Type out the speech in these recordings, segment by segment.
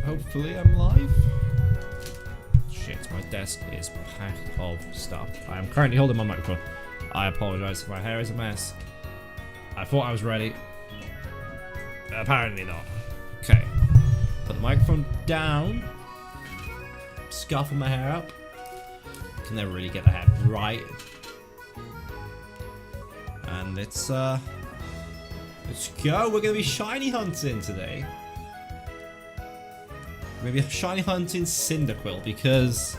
hopefully I'm live. Shit, my desk is packed of stuff. I am currently holding my microphone. I apologize if my hair is a mess. I thought I was ready. Apparently not. Okay. Put the microphone down. Scuffle my hair up. Can never really get the hair right. And let's go. We're gonna be shiny hunting today. Maybe shiny hunting CYNDAQUIL because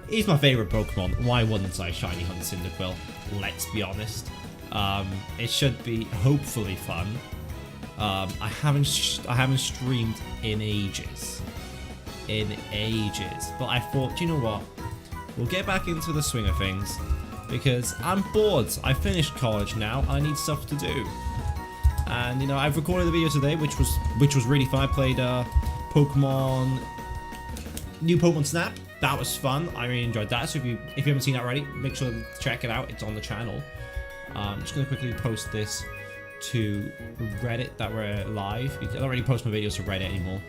he's my favorite Pokemon. Why wouldn't I shiny hunt CYNDAQUIL? Let's be honest. It should be hopefully fun. I haven't streamed in ages. But I thought, you know what? We'll get back into the swing of things because I'm bored. I finished college now. I need stuff to do. And you know, I've recorded a video today, which was really fun. I played new Pokemon Snap. That was fun. I really enjoyed that. So if you haven't seen that already, make sure to check it out. It's on the channel. I'm just gonna quickly post this to Reddit that we're live. I don't really post my videos to Reddit anymore,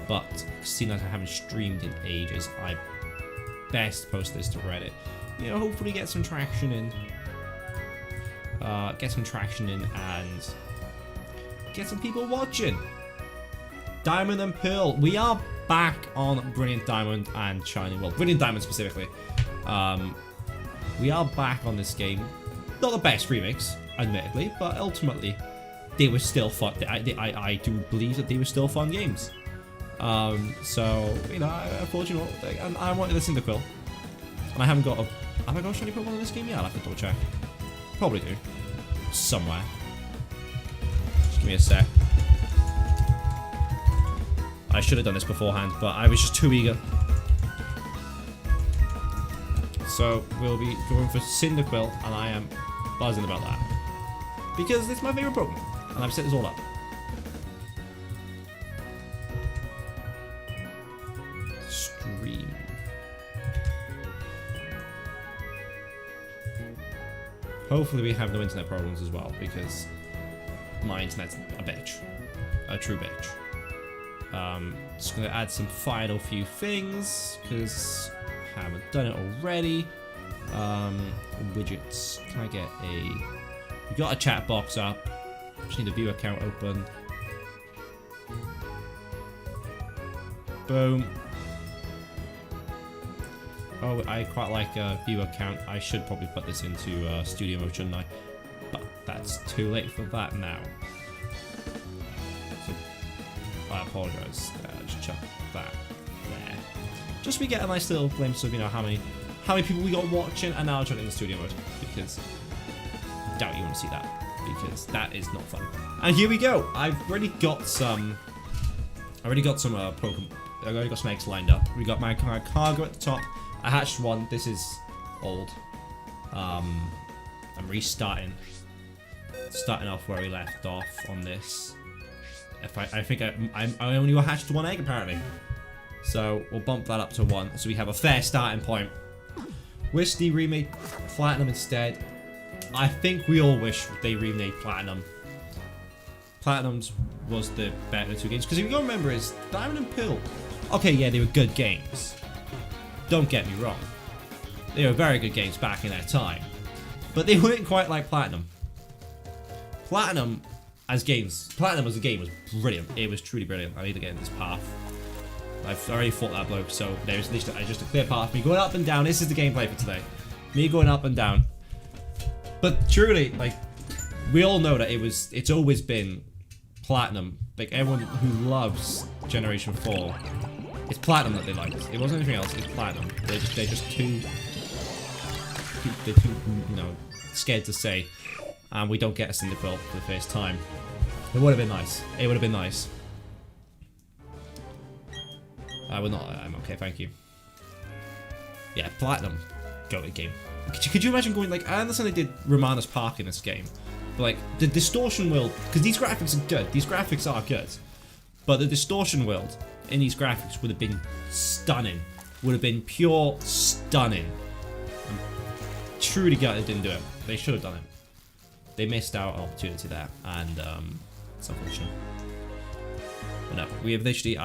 but seeing as I haven't streamed in ages, I best post this to Reddit. You know, hopefully get some traction in. And get some people watching. Diamond and Pearl. We are back on Brilliant Diamond and Shiny. Well, Brilliant Diamond specifically. We are back on this game. Not the best remakes, admittedly, but ultimately, they were still fun. I do believe that they were still fun games. So, you know, I thought, you know, I wanted a CYNDAQUIL. And I haven't got a... Have I got a shiny Pokemon in this game? Yeah, I'll have to double check. Probably do. Somewhere. Just give me a sec. I should have done this beforehand, but I was just too eager. So, we'll be going for CYNDAQUIL, and I am buzzing about that. Because it's my favourite Pokemon, and I've set this all up. Stream. Hopefully we have no internet problems as well, because my internet's a bitch. A true bitch. Just gonna add some final few things, because I haven't done it already. Widgets. Can I get a... We got a chat box up. Just need a view account open. Boom. Oh, I quite like a view account. I should probably put this into studio mode, shouldn't I? But that's too late for that now. So, I apologise. Just chuck that there. Just so we get a nice little glimpse of, you know, how many people we got watching, and now I'll turn it into studio mode because I doubt you want to see that because that is not fun. And here we go. I've already got some. Pokemon. I've already got some eggs lined up. We got my cargo at the top. I hatched one. This is old. I'm restarting. Starting off where we left off on this. I think I only hatched one egg apparently. So we'll bump that up to 1. So we have a fair starting point. Wish they remade Platinum instead. I think we all wish they remade Platinum. Platinum's was the better of the 2 games. Because if you gotta remember is Diamond and Pearl. Okay, yeah, they were good games. Don't get me wrong. They were very good games back in their time. But they weren't quite like Platinum. Platinum as a game was brilliant. It was truly brilliant. I need to get in this path. I've already fought that bloke, so there's just a clear path. Me going up and down. This is the gameplay for today. Me going up and down. But truly, like, we all know that it's always been Platinum. Like, everyone who loves Generation 4, it's Platinum that they liked. It wasn't anything else. It's Platinum. They're just too, you know, scared to say. And we don't get a CYNDAQUIL for the first time. It would have been nice. It would have been nice. We're not. I'm okay, thank you. Yeah, Platinum. Go to game. Could you imagine going like? I understand they did Romana's Park in this game, but like the distortion world, because these graphics are good. These graphics are good, but the distortion world in these graphics would have been stunning. Would have been pure stunning. I'm truly gutted they didn't do it. They should have done it. They missed out on opportunity there, and it's unfortunate. But no, we have literally.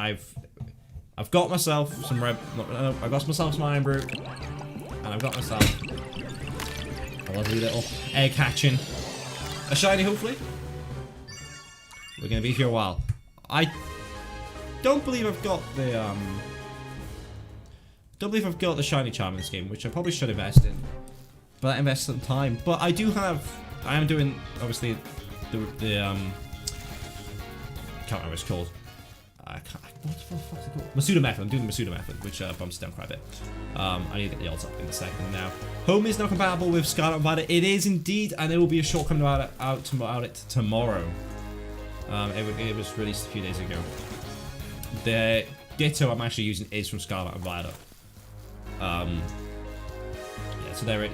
I've got myself some red. No, I've got myself some iron brew, and I've got myself a lovely little egg hatching. A shiny, hopefully. We're gonna be here a while. I don't believe I've got the Don't believe I've got the shiny charm in this game, which I probably should invest in. But I invested some time. But I do have. I am doing obviously the can't remember what it's called. What the fuck is it called? Masuda method. I'm doing the Masuda method, which bumps it down quite a bit. I need to get the odds up in a second now. Home is not compatible with Scarlet and Violet. It is indeed, and there will be a short coming out it tomorrow. It was released a few days ago. The Ditto I'm actually using is from Scarlet and Violet. Yeah, so there it.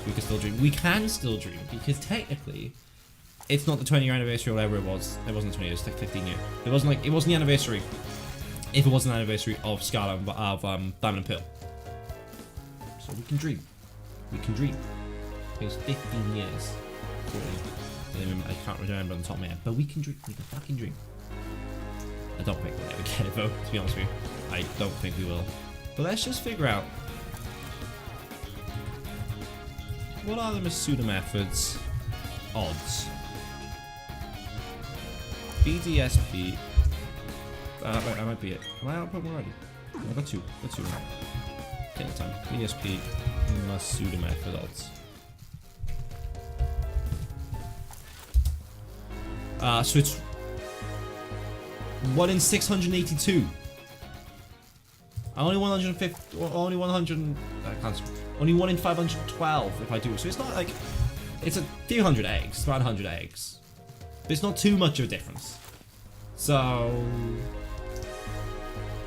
We can still dream. We can still dream because technically, it's not the 20-year anniversary or whatever it was. It wasn't 20 years. It's like 15 years. It wasn't the anniversary. If it was an anniversary of Scarlet of Diamond and Pearl. So we can dream. We can dream. It was 15 years. 14. I can't remember on the top of my head, but we can dream. We can fucking dream. I don't think we'll ever get it though, to be honest with you. I don't think we will. But let's just figure out what are the Masuda methods odds. BDSP. I might be it. Am I output already? I got two. Got two right. Get the time. BDSP Masuda method odds. So it's 1 in 682. Only 150. Only 100. I can't. Only 1 in 512 if I do. So it's not like it's a few hundred eggs. It's about 100 eggs. But it's not too much of a difference. So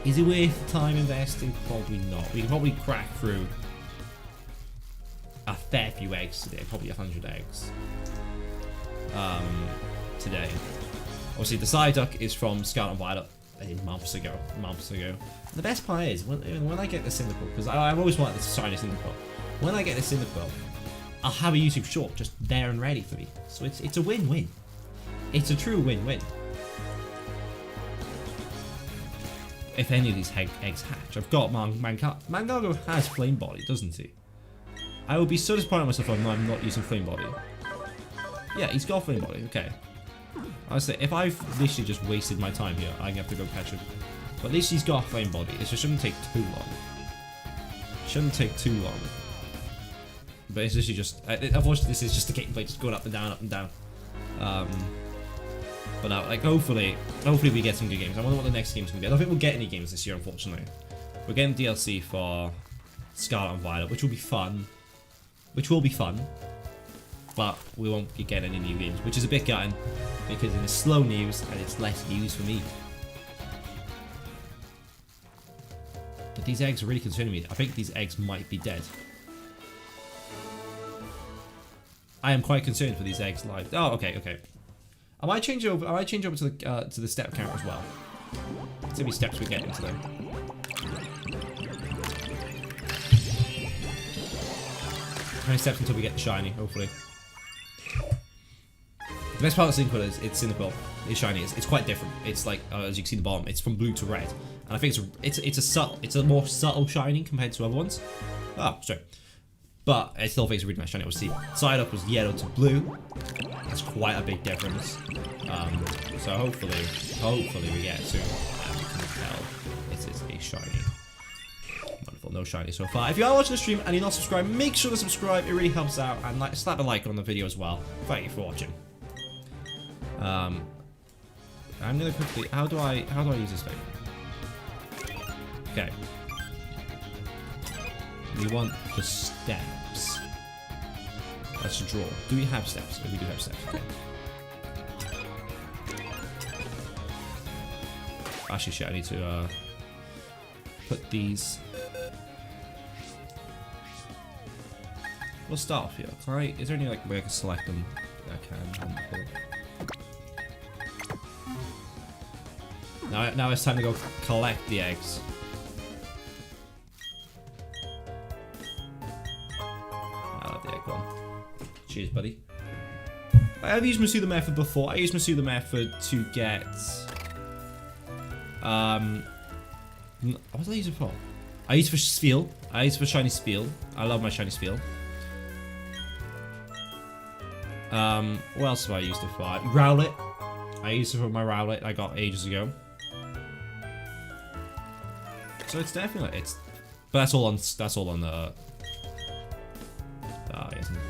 is it worth the time investing? Probably not. We can probably crack through a fair few eggs today. Probably 100 eggs. Today. Obviously, the Psyduck is from Scarlet and Violet months ago. And the best part is when I get the Cyndaquil, because I've always wanted this shiny Cyndaquil. When I get the Cyndaquil, I'll have a YouTube short just there and ready for me. So it's a win-win. It's a true win-win. If any of these eggs hatch, I've got Mangago has Flame Body, doesn't he? I would be so disappointed in myself if I'm not using Flame Body. Yeah, he's got Flame Body. Okay. I say if I've literally just wasted my time here, I'm gonna have to go catch him. But at least he's got Flame Body. It just shouldn't take too long. Shouldn't take too long. But it's literally just. Unfortunately, this is just a gameplay, just going up and down, up and down. But like hopefully we get some good games. I wonder what the next game's gonna be. I don't think we'll get any games this year, unfortunately. We're getting DLC for Scarlet and Violet, which will be fun. But we won't be getting any new games, which is a bit gutting because it's slow news and it's less news for me. But these eggs are really concerning me. I think these eggs might be dead. I am quite concerned for these eggs live. Oh, okay. I might change over to the step count as well. Let's see how many steps we get into them. How many steps until we get the shiny? Hopefully. The best part of Cyndaquil is it's Cyndaquil. It's shiny. It's quite different. It's like as you can see at the bottom, it's from blue to red, and I think it's a more subtle shiny compared to other ones. Oh, sorry. But I still think it's a really nice shiny. Obviously, Psyduck was yellow to blue. That's quite a big difference. So hopefully we get it soon. And we can tell it is a shiny. Wonderful, no shiny so far. If you are watching the stream and you're not subscribed, make sure to subscribe. It really helps out, and slap a like on the video as well. Thank you for watching. I'm gonna quickly. How do I use this thing? Okay. We want the steps. Let's draw. Do we have steps? Oh, we do have steps. Okay. Actually, shit. I need to put these. We'll start off here. Can I? Is there any like way I can select them? I can. Now it's time to go collect the eggs. I love the egg one. Cheers, buddy. I've used Masuda method before. I used Masuda method to get What did I use it for? I used it for Spiel. I used it for shiny Spiel. I love my shiny Spiel. What else have I used it for? Rowlet. I used it for my Rowlet I got ages ago. So it's definitely but that's all on the isn't it?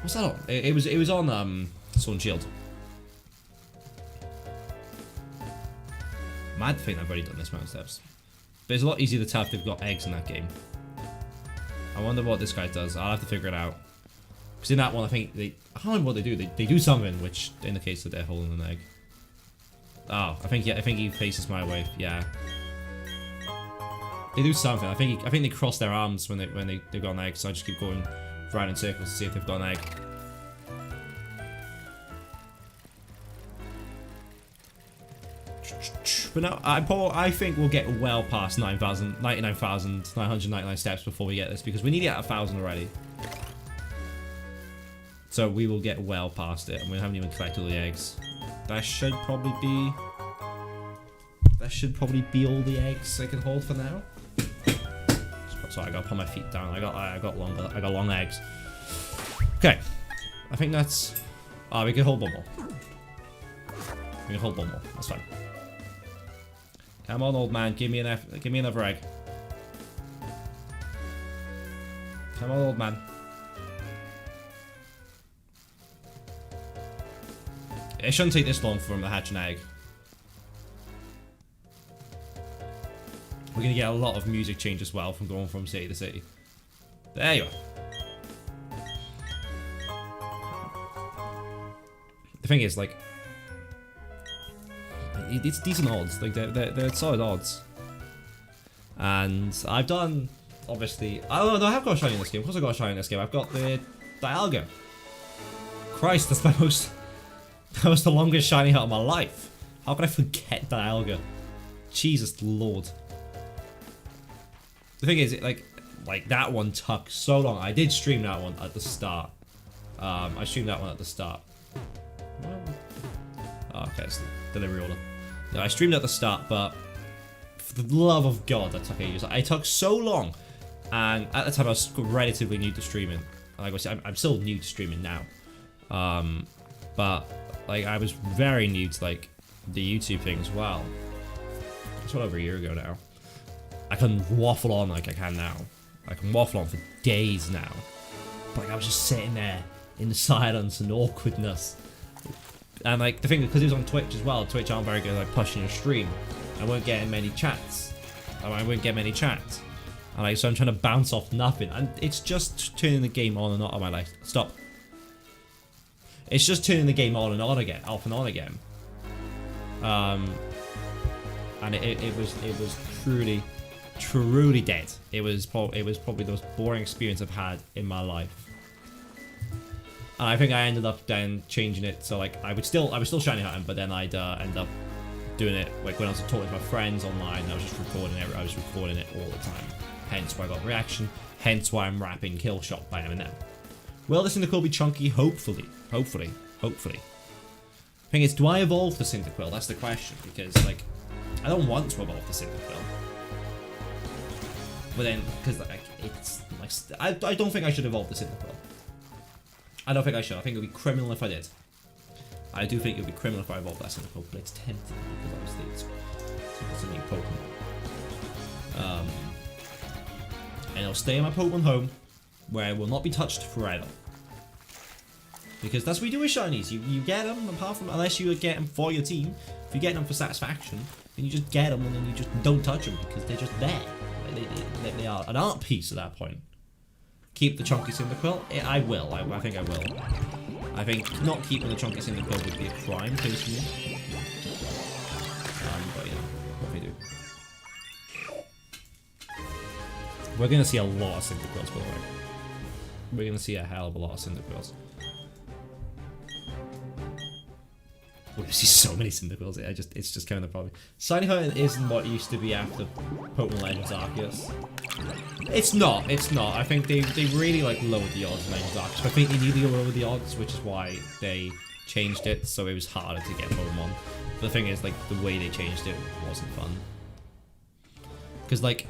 What's that on? It was on Sword and Shield. Mad thing I've already done this amount of steps. But it's a lot easier to tell if they've got eggs in that game. I wonder what this guy does. I'll have to figure it out. Because in that one, I think I don't remember what they do. They do something which indicates that they're holding an egg. Oh, I think he faces my way. Yeah. They do something. I think they cross their arms when they've got an egg. So I just keep going round in circles to see if they've got an egg. But no, I think we'll get well past 99,999 steps before we get this, because we need to get 1,000 already. So we will get well past it, and we haven't even collected all the eggs. That should probably be all the eggs I can hold for now. Sorry, I gotta put my feet down. I got long legs. Okay, I think that's. We can hold one more. We can hold one more. That's fine. Come on, old man, give me another egg. Come on, old man. It shouldn't take this long for him to hatch an egg. We're gonna get a lot of music change as well from going from city to city. There you are. The thing is, like, it's decent odds. Like they're solid odds. And I've done, obviously. Oh no, I have got a shiny in this game. Of course I got a shiny in this game. I've got the Dialga. Christ, that's my most. That was the longest shiny hunt of my life. How could I forget Dialga? Jesus Lord. The thing is, like that one took so long. I did stream that one at the start. I streamed that one at the start. Oh, okay, it's the delivery order. No, I streamed at the start, but for the love of God, that took ages. It took so long, and at the time I was relatively new to streaming. Like I said, I'm still new to streaming now, but like I was very new to like the YouTube thing as well. It's well over a year ago now. I can waffle on like I can now. I can waffle on for days now. But like, I was just sitting there in the silence and awkwardness. And like the thing, because it was on Twitch as well, Twitch aren't very good at like pushing your stream. I weren't getting many chats. I wouldn't get many chats. And like, so I'm trying to bounce off nothing. And it's just turning the game on and on. Oh my life. Stop. It's just turning the game on and on again, off and on again. And it was truly dead. It was probably the most boring experience I've had in my life. And I think I ended up then changing it so like I was still shiny hunting, but then I'd end up doing it like when I was talking to my friends online. I was just recording it. I was recording it all the time. Hence why I got reaction. Hence why I'm rapping Kill Shot by Eminem. Will this Cyndaquil be chunky? Hopefully. Thing is, do I evolve the Cyndaquil? That's the question, because like I don't want to evolve the Cyndaquil. But then, because like it's like I don't think I should evolve the Cyndaquil. I don't think I should. I think it would be criminal if I did. I do think it would be criminal if I evolved that Cyndaquil, but it's tempting because obviously it's a new Pokemon. And it'll stay in my Pokemon home, where it will not be touched forever. Because that's what you do with shinies. You get them, apart from unless you get them for your team. If you get them for satisfaction, then you just get them and then you just don't touch them because they're just there. They are an art piece at that point. Keep the chunky Cyndaquil? I will. I think I will. I think not keeping the chunky Cyndaquil would be a crime, personally. But yeah, what we do. We're gonna see a lot of Cyndaquils, by the way. We're gonna see a hell of a lot of Cyndaquils. We're gonna see so many Cyndaquils. It's just kind of the problem. Shiny hunting isn't what it used to be after Pokemon Legends Arceus. It's not. I think they really like lowered the odds in Legends Arceus. I think they needed to lower the odds, which is why they changed it so it was harder to get Pokemon. the thing is, like, the way they changed it wasn't fun. Because, like,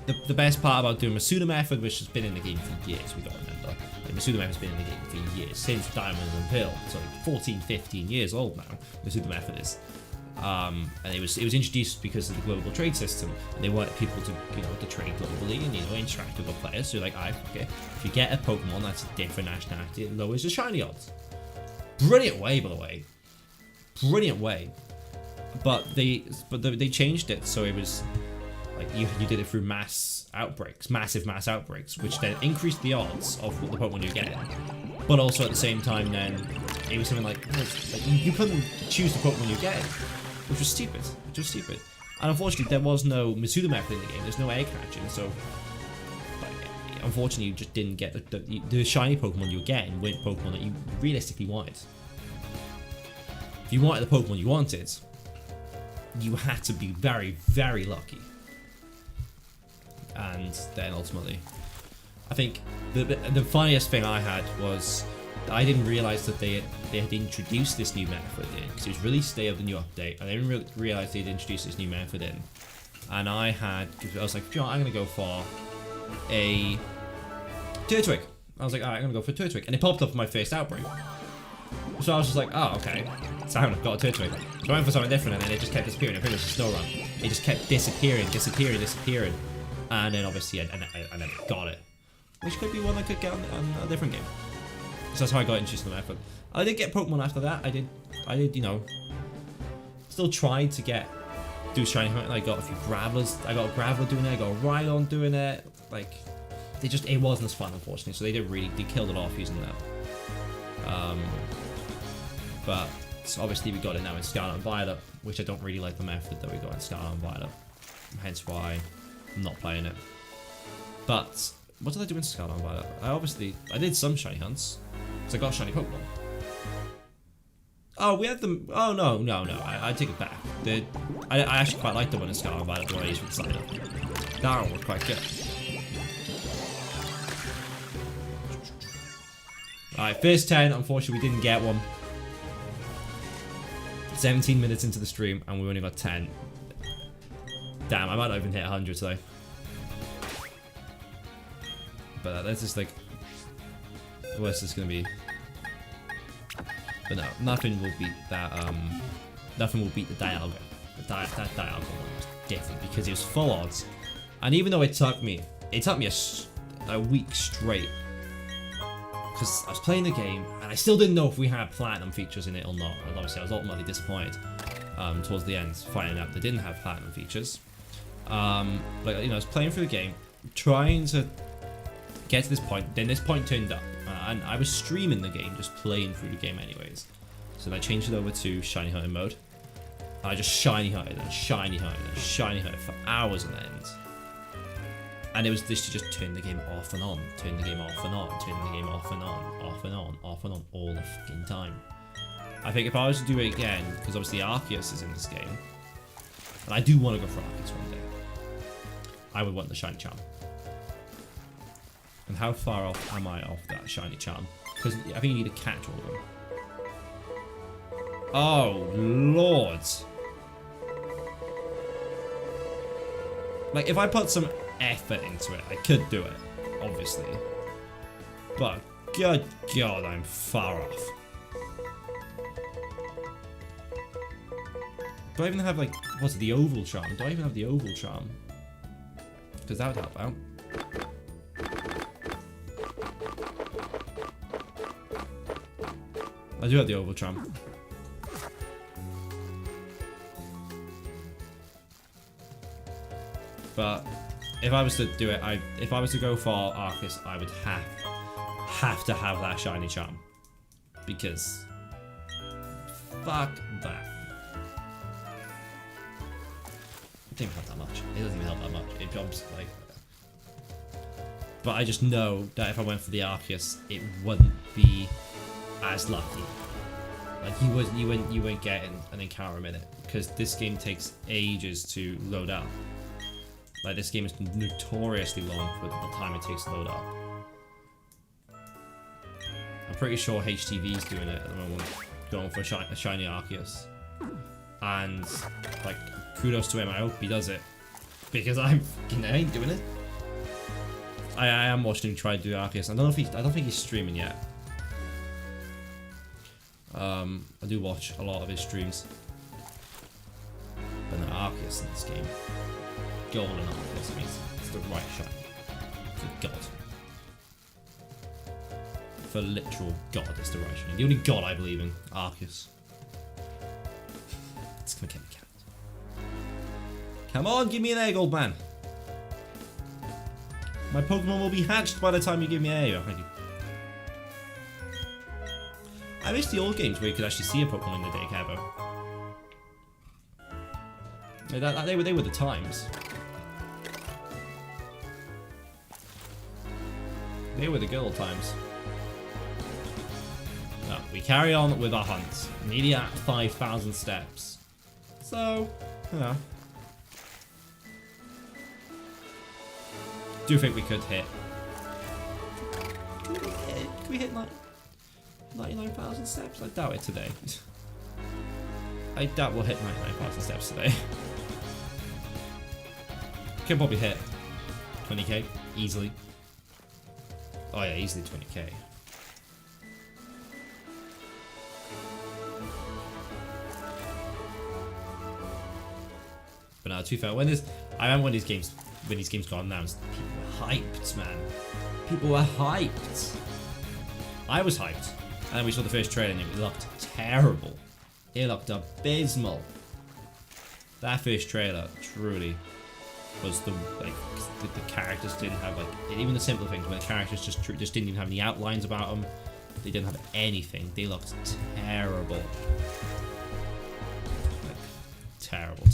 the best part about doing Masuda Method, which has been in the game for years, we gotta remember. Like, Masuda Method's been in the game for years, since Diamond and Pearl. So, like, 14, 15 years old now, Masuda Method is. And it was introduced because of the global trade system, and they wanted people to, you know, to trade globally and, you know, interact with other players. So, like, okay, if you get a Pokemon that's a different nationality, it lowers your shiny odds. Brilliant way, by the way. Brilliant way. But they changed it so it was like you did it through massive mass outbreaks, which then increased the odds of the Pokemon you're getting. But also at the same time, then it was something like you couldn't choose the Pokemon you're getting, which was stupid. And unfortunately, there was no Masuda Method in the game. There's no air catching, so unfortunately, you just didn't get the shiny Pokemon you were getting weren't Pokemon that you realistically wanted. If you wanted the Pokemon you wanted, you had to be very, very lucky. And then ultimately, I think the funniest thing I had was I didn't realize that they had introduced this new method in, because it was released day of the new update. I didn't realize they'd introduced this new method in, and I was like, you know, I'm gonna go for a Turtwig. I was like, alright, I'm gonna go for a Turtwig, and it popped up in my first outbreak. So I was just like, oh, okay, so I've got a Turtwig. So I went for something different, and then it just kept disappearing. I finished the snow run. It just kept disappearing, and then obviously, and then got it, which could be one I could get on a different game. So that's how I got introduced to the method. I did get Pokemon after that. I did, you know, still tried to do shiny hunting. I got a few Gravelers. I got a Graveler doing it. I got a Rhydon doing it. Like, it wasn't as fun, unfortunately. So they killed it off using that. But so obviously we got it now in Scarlet and Violet, which I don't really like the method that we got in Scarlet and Violet. Hence why I'm not playing it. But what did I do in Scarlet and Violet? I did some shiny hunts. So I got shiny Pokemon. Oh, we had them. Oh, no. I take it back. I actually quite liked the one in Scarlet and Violet, the one I used with the slider. That one was quite good. Alright, first 10. Unfortunately, we didn't get one. 17 minutes into the stream, and we only got 10. Damn, I might not even hit 100 today. But that's just like... the worst is gonna be. But no, nothing will beat that. Nothing will beat the Dialga. That Dialga one was different because it was full odds, and even though it took me a week straight, because I was playing the game and I still didn't know if we had platinum features in it or not. And obviously, I was ultimately disappointed towards the end, finding out they didn't have platinum features. But you know, I was playing through the game, trying to get to this point. Then this point turned up. And I was streaming the game, just playing through the game anyways. So then I changed it over to shiny hunting mode. I just shiny hunted and shiny hunted and shiny hunted for hours on end. And it was this to just turn the game off and on, turn the game off and on, turn the game off and on, off and on, off and on, all the fucking time. I think if I was to do it again, because obviously Arceus is in this game, and I do want to go for Arceus one day, I would want the shiny charm. And how far off am I off that shiny charm? Because I think you need to catch all of them. Oh, Lord. Like, if I put some effort into it, I could do it, obviously. But, good God, I'm far off. Do I even have, like, what's it, the oval charm? Do I even have the oval charm? Because that would help out. I do have the oval charm. But if I was to do it, if I was to go for Arceus, I would have to have that shiny charm. Because fuck that. It doesn't help that much. It doesn't even help that much. It jumps like. But I just know that if I went for the Arceus, it wouldn't be as lucky. Like you wouldn't get an encounter minute, because this game takes ages to load up. Like, this game is notoriously long for the time it takes to load up. I'm pretty sure HTV's doing it at the moment, going for a shiny Arceus. And like, kudos to him. I hope he does it because I ain't doing it. I am watching him try to do Arceus. I don't think he's streaming yet. I do watch a lot of his streams. But no, Arceus in this game, golden Arceus. I mean, it's the right shot. For God. For literal God, it's the right shot. The only God I believe in, Arceus. It's gonna get me cat. Come on, give me an egg, old man. My Pokemon will be hatched by the time you give me an egg. Thank you. I miss the old games where you could actually see a Pokemon in the day, Cabo. Yeah, they were the times. They were the good old times. No, we carry on with our hunts. Nearly at 5,000 steps. So, you know. Do think we could hit. Can we hit like 99,000 steps? I doubt it today. I doubt we'll hit 99,000 steps today. Could probably hit 20k easily. Oh yeah, easily 20k. But no, to be fair, I remember when these games got announced, people were hyped, man. People were hyped. I was hyped. And then we saw the first trailer and it looked terrible. It looked abysmal. That first trailer truly was the characters didn't have even the simple things where the characters just didn't even have any outlines about them. They didn't have anything. They looked terrible. Like, terrible.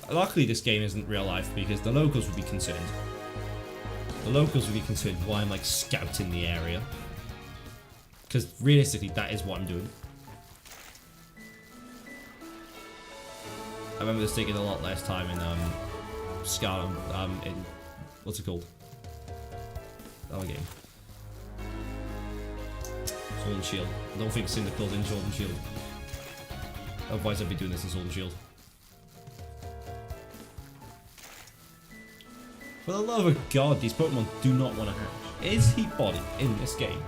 Luckily this game isn't real life because the locals would be concerned. The locals would be concerned why I'm like scouting the area. Because realistically that is what I'm doing. I remember this taking a lot less time in Scarlet, in what's it called? Other game. Sword and Shield. I don't think CYNDAQUIL's in Sword and Shield. Otherwise I'd be doing this in Sword and Shield. For the love of God, these Pokemon do not want to hatch. Is Heat Body in this game?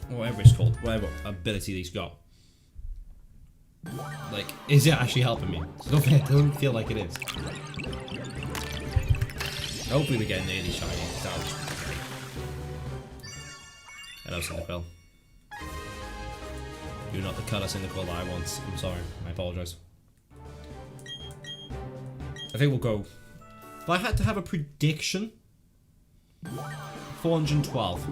Whatever it's called, whatever ability he's got. Like, is it actually helping me? It doesn't feel like it is. Hopefully we get an early shiny. Hello, CYNDAQUIL. You're not the colour CYNDAQUIL that I want. I'm sorry. I apologise. I think we'll go. If I had to have a prediction, 412.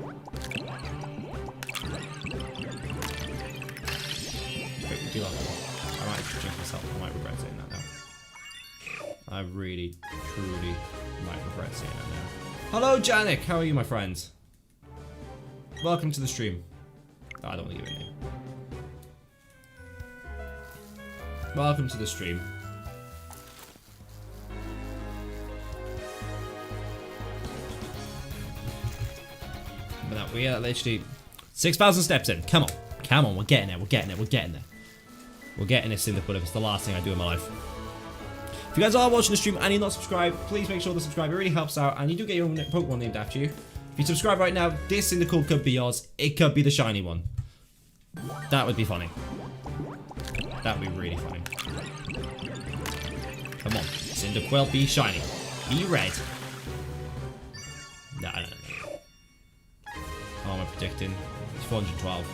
Wait, we do that one. I might jinx myself. I might regret saying that now. I really, truly might regret saying that now. Hello, Janik. How are you, my friends? Welcome to the stream. Oh, I don't want to give it a name. Welcome to the stream. But no, we are literally 6,000 steps in. Come on. Come on, we're getting there. We're getting there. We're getting there. We're getting this in the if it's the last thing I do in my life. If you guys are watching the stream and you're not subscribed, please make sure to subscribe. It really helps out. And you do get your own Pokemon named after you. If you subscribe right now, this CYNDAQUIL could be yours. It could be the shiny one. That would be funny. That would be really funny. Come on. CYNDAQUIL, be shiny. Be red. No. How am I predicting? It's 412.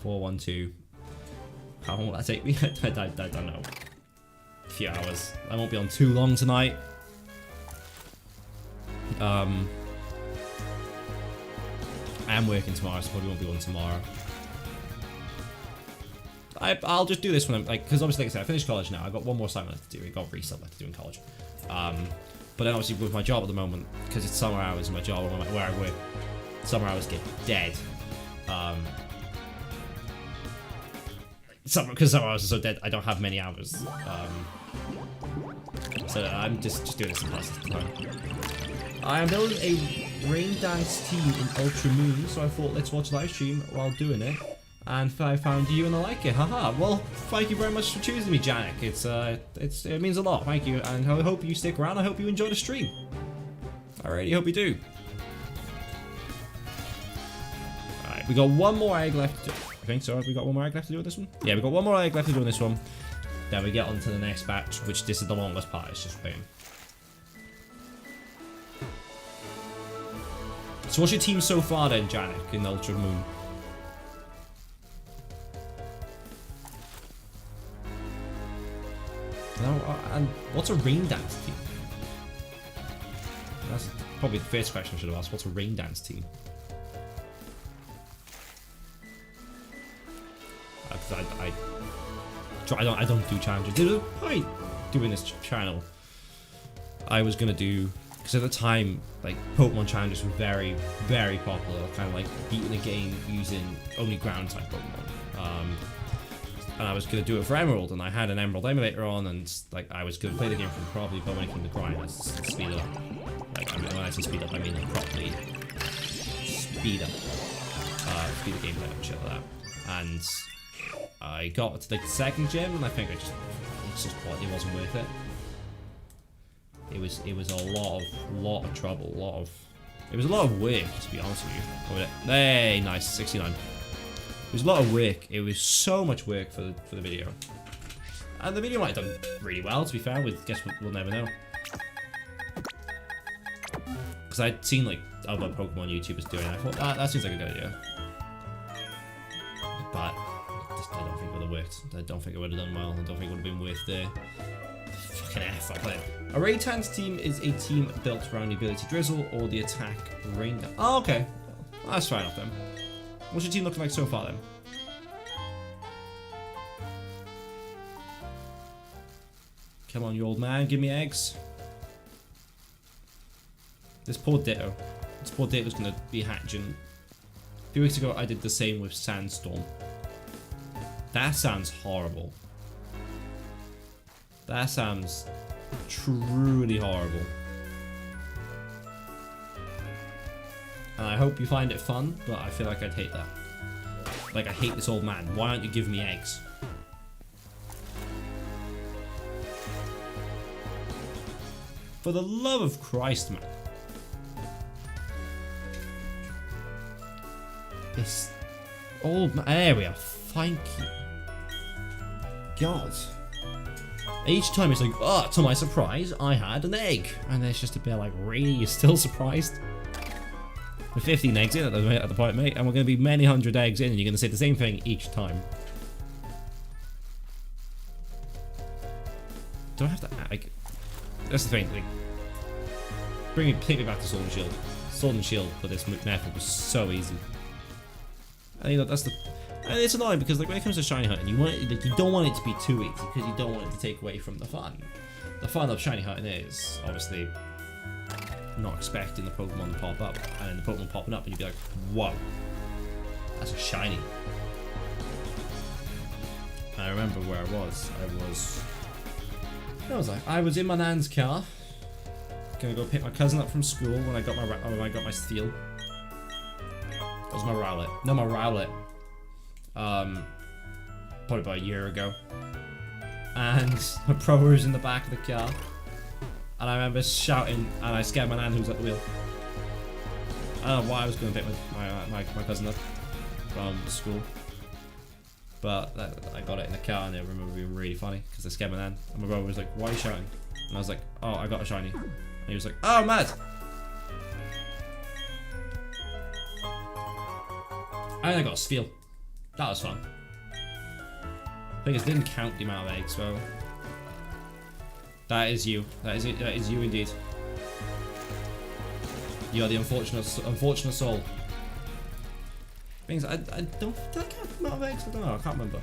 412. How long will that take me? I don't know. A few hours. I won't be on too long tonight. I am working tomorrow, so probably won't be on tomorrow. I'll just do this when I'm like, because obviously, like I said, I finished college now. I've got one more assignment left to do. I got research left to do in college. But then obviously with my job at the moment, because it's summer hours in my job where I work, summer hours get dead. because some hours are so dead, I don't have many hours. So I'm just doing this in pass time. I am building a rain dance team in Ultra Moon, so I thought let's watch live stream while doing it. And I found you and I like it. Haha. Well, thank you very much for choosing me, Janek. It means a lot. Thank you, and I hope you stick around. I hope you enjoy the stream. I really hope you do. Alright, we got one more egg left to do. I think so. Have we got one more egg left to do with this one? Yeah, we got one more egg left to do on this one. Then we get on to the next batch, which this is the longest part. It's just boom. So what's your team so far then, Janek, in Ultra Moon? And what's a rain dance team? That's probably the first question I should have asked. What's a rain dance team? I don't do challenges. There's a point doing this channel. I was gonna do, because at the time, like, Pokemon challenges were very, very popular. Kind of like beating a game using only ground type Pokemon. And I was gonna do it for Emerald, and I had an Emerald emulator on, and like I was gonna play the game from properly, but when it came to grind, I just speed it up. Like, I mean, when I say speed up, I mean like properly speed up, speed the gameplay up and shit like that. And I got to the second gym, and I think it wasn't worth it. It was a lot of trouble, it was a lot of work, to be honest with you. Hey, nice, 69. It was a lot of work. It was so much work for the video, and the video might have done really well. To be fair, guess we'll never know. Because I'd seen like other Pokemon YouTubers doing it. I thought that seems like a good idea, but I don't think it would have worked. I don't think it would have done well. I don't think it would have been worth the fucking effort. A rain dance team is a team built around the ability Drizzle or the attack Rain Dance. Oh, okay, well, that's fair enough then. What's your team looking like so far then? Come on, you old man, give me eggs. This poor Ditto. This poor Ditto's gonna be hatching. A few weeks ago, I did the same with Sandstorm. That sounds horrible. That sounds truly horrible. And I hope you find it fun, but I feel like I'd hate that. Like, I hate this old man. Why aren't you giving me eggs? For the love of Christ, man. This old man. There we are. Thank you. God. Each time it's like, oh, to my surprise, I had an egg. And it's just a bit like, really? You're still surprised? We're 15 eggs in at the point, mate, and we're going to be many hundred eggs in, and you're going to say the same thing each time. Do I have to, like, that's the thing, like, take me back to Sword and Shield. Sword and Shield for this method was so easy. And you know, and it's annoying because like when it comes to shiny hunting, you don't want it to be too easy because you don't want it to take away from the fun. The fun of shiny hunting is obviously not expecting the Pokemon to pop up, and then the Pokemon popping up, and you'd be like, "Whoa, that's a shiny." I remember where I was. I was in my nan's car, gonna go pick my cousin up from school when I got my Steel. That was my Rowlet. No, my Rowlet. Probably about a year ago. And my brother was in the back of the car. And I remember shouting, and I scared my nan who was at the wheel. I don't know why I was going to pick my cousin up from school. But I got it in the car, and I remember being really funny, because I scared my nan. And my brother was like, "Why are you shouting?" And I was like, "Oh, I got a shiny." And he was like, "Oh, mad!" And I got a Steel. That was fun. I think it didn't count the amount of eggs, so... That is you. That is you indeed. You are the unfortunate soul. Things I don't... Did I count the amount of eggs? I don't know. I can't remember.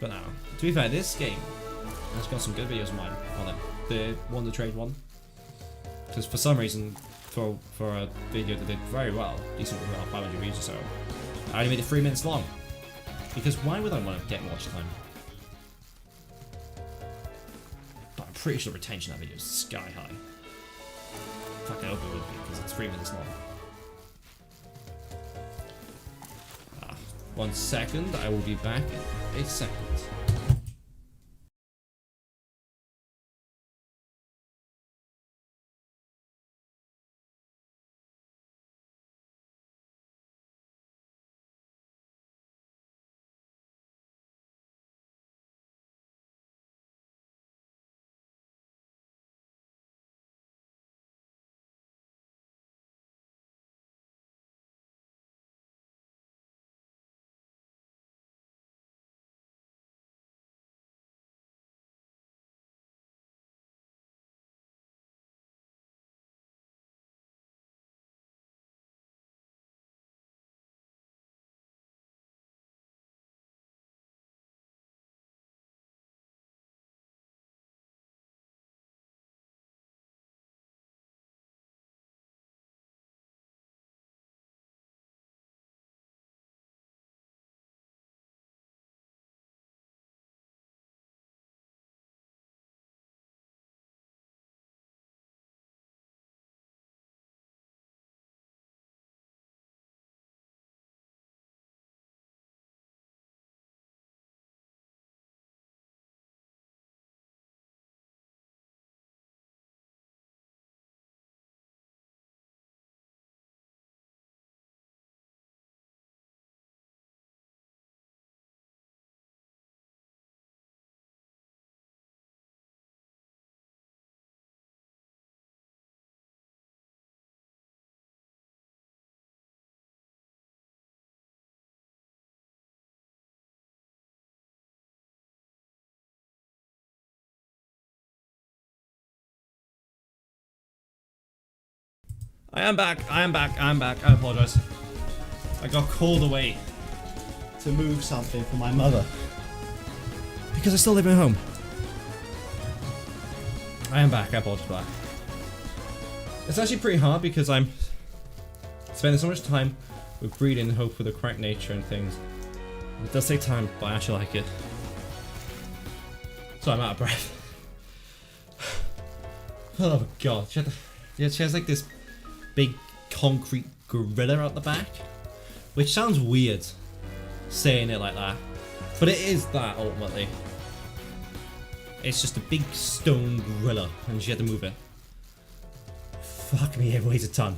But now, to be fair, this game has got some good videos of mine on it. The Wonder Trade one. Because for some reason, for a video that did very well, decent, about 500 views or so, I only made it 3 minutes long. Because why would I want to get watch time? But I'm pretty sure retention of that video is sky high. Fuck, I hope it would be, because it's 3 minutes long. 1 second, I will be back in 8 seconds. I am back. I apologize. I got called away to move something for my mother. Because I still live at home. I am back. I apologize for that. It's actually pretty hard because I'm spending so much time with breeding and hope for the correct nature and things. It does take time, but I actually like it. So I'm out of breath. Oh god. She has like this big concrete gorilla out the back, which sounds weird saying it like that, but it is that ultimately. It's just a big stone gorilla and she had to move it. Fuck me, it weighs a ton.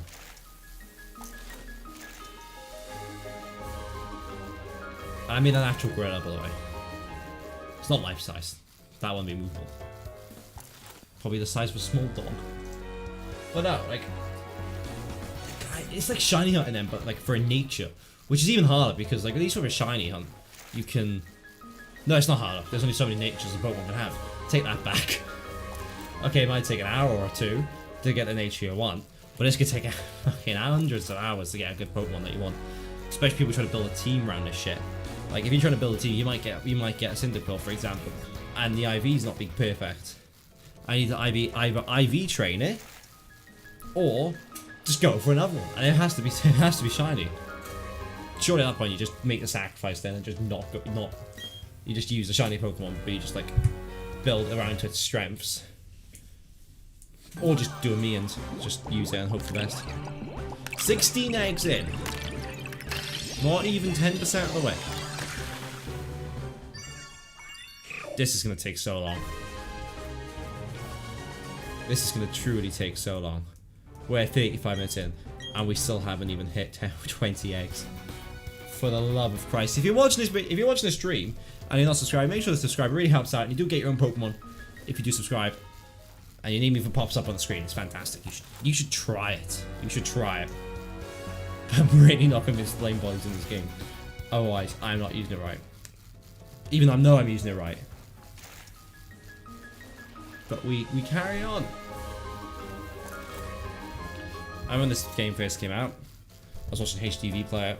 I mean an actual gorilla, by the way. It's not life size. That won't be movable. Probably the size of a small dog. But no, like, it's like shiny hunting them, but like for a nature, which is even harder because like at least with a shiny hunt, you can. No, it's not harder. There's only so many natures a Pokemon can have. Take that back. Okay, it might take an hour or two to get the nature you want, but this could take fucking hundreds of hours to get a good Pokemon that you want. Especially people trying to build a team around this shit. Like if you're trying to build a team, you might get a Cyndaquil, for example, and the IV's not being perfect. I need to either IV train it, or just go for another one, and it has to be shiny. Surely at that point you just make the sacrifice then and just you just use the shiny Pokemon, but you just like build around to its strengths, or just do a me and just use it and hope for the best. 16 eggs in, not even 10% of the way. This is gonna take so long. This is gonna truly take so long. We're 35 minutes in, and we still haven't even hit 20 eggs. For the love of Christ! If you're watching this stream and you're not subscribed, make sure to subscribe. It really helps out, and you do get your own Pokemon if you do subscribe. And your name even pops up on the screen. It's fantastic. You should try it. You should try it. I'm really not convinced Flame Body's in this game. Otherwise, I'm not using it right. Even though I know I'm using it right. But we carry on. I remember this game first came out, I was watching HTV play it